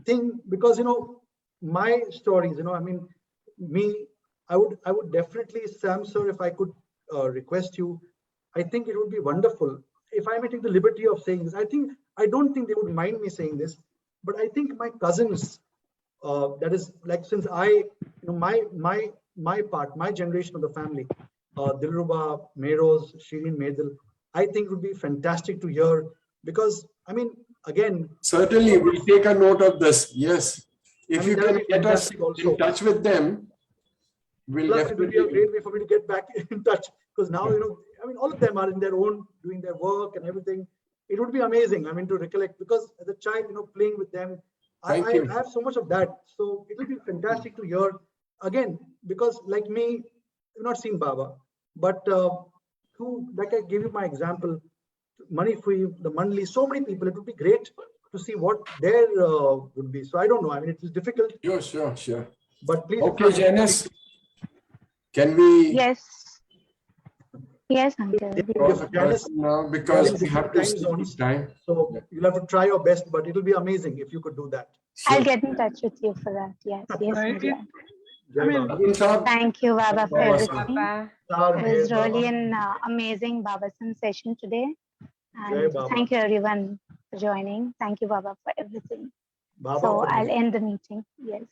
thing, because, you know, my stories, you know, I mean, I would definitely, Sam sir, if I could request you, I think it would be wonderful if I may take the liberty of saying this. I don't think they would mind me saying this, but I think my cousins, that is like, since my generation of the family, Dilruba, Meros, Shirin, Medil, I think it would be fantastic to hear, because I mean, again, certainly we'll take a note of this. Yes, if you can get us also in touch with them, we'll Plus, it would be a definitely. great way for me to get back in touch, because now, you know, I mean, all of them are in their own, doing their work and everything. It would be amazing, I mean, to recollect, because as a child, you know, playing with them, I have so much of that. So it will be fantastic to hear again, because like me, I've not seen Baba, but like I gave you my example, Manipuri, the Mandli, so many people, it would be great to see what their would be. So I don't know. I mean, it is difficult. Sure. But please. Okay, Janice, can we? Yes, uncle. Now, because we have to stop time. So you'll have to try your best, but it'll be amazing if you could do that. I'll get in touch with you for that. Yes. Jai I mean, Baba. Arvind Saab, Thank you, Baba, for Baba everything. Baba. Avtar It Meher was really Baba. an amazing Babasan session today. Jai And Baba. thank you everyone for joining. Thank you, Baba, for everything. Baba So Khuda I'll ji. end the meeting. Yes.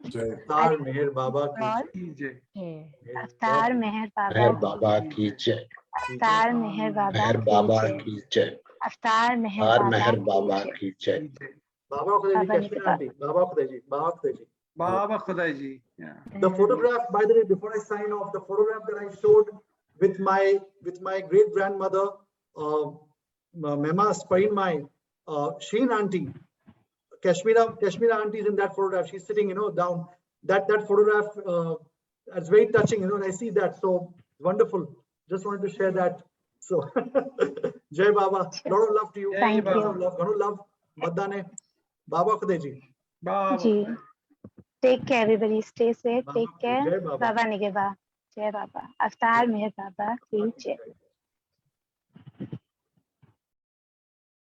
Jai. Avtar Meher Baba ki और jai. Jai. अवतार मेहर मेहर बाबा बाबा की जय अवतार मेहर बाबा मेहर की बाबा जय की जय अवतार मेहर हर बाबा मेहर की बाबा जय की जय Baba Khuda ji, Baba Kashmir Nikita. auntie. Baba Khuda ji. Baba Khuda ji. Baba Khudaiji. Yeah. The photograph, by the way, before I sign off, the photograph that I showed with my great grandmother, Mehernaz Parin, Sheen auntie, Kashmira auntie is in that photograph. She's sitting, down. That photograph, it's very touching, and I see that. So wonderful. Just wanted to share that. So, Jai Baba, lot of love to you. Thank Baba. you. Lot of love. Madane. Baba Khudeji. Baba. Ji Take care everybody. Stay safe. Baba Take Khudeji. care. Jai Baba. Baba निगेवा. जय बाबा अवतार मेहर बाबा की जय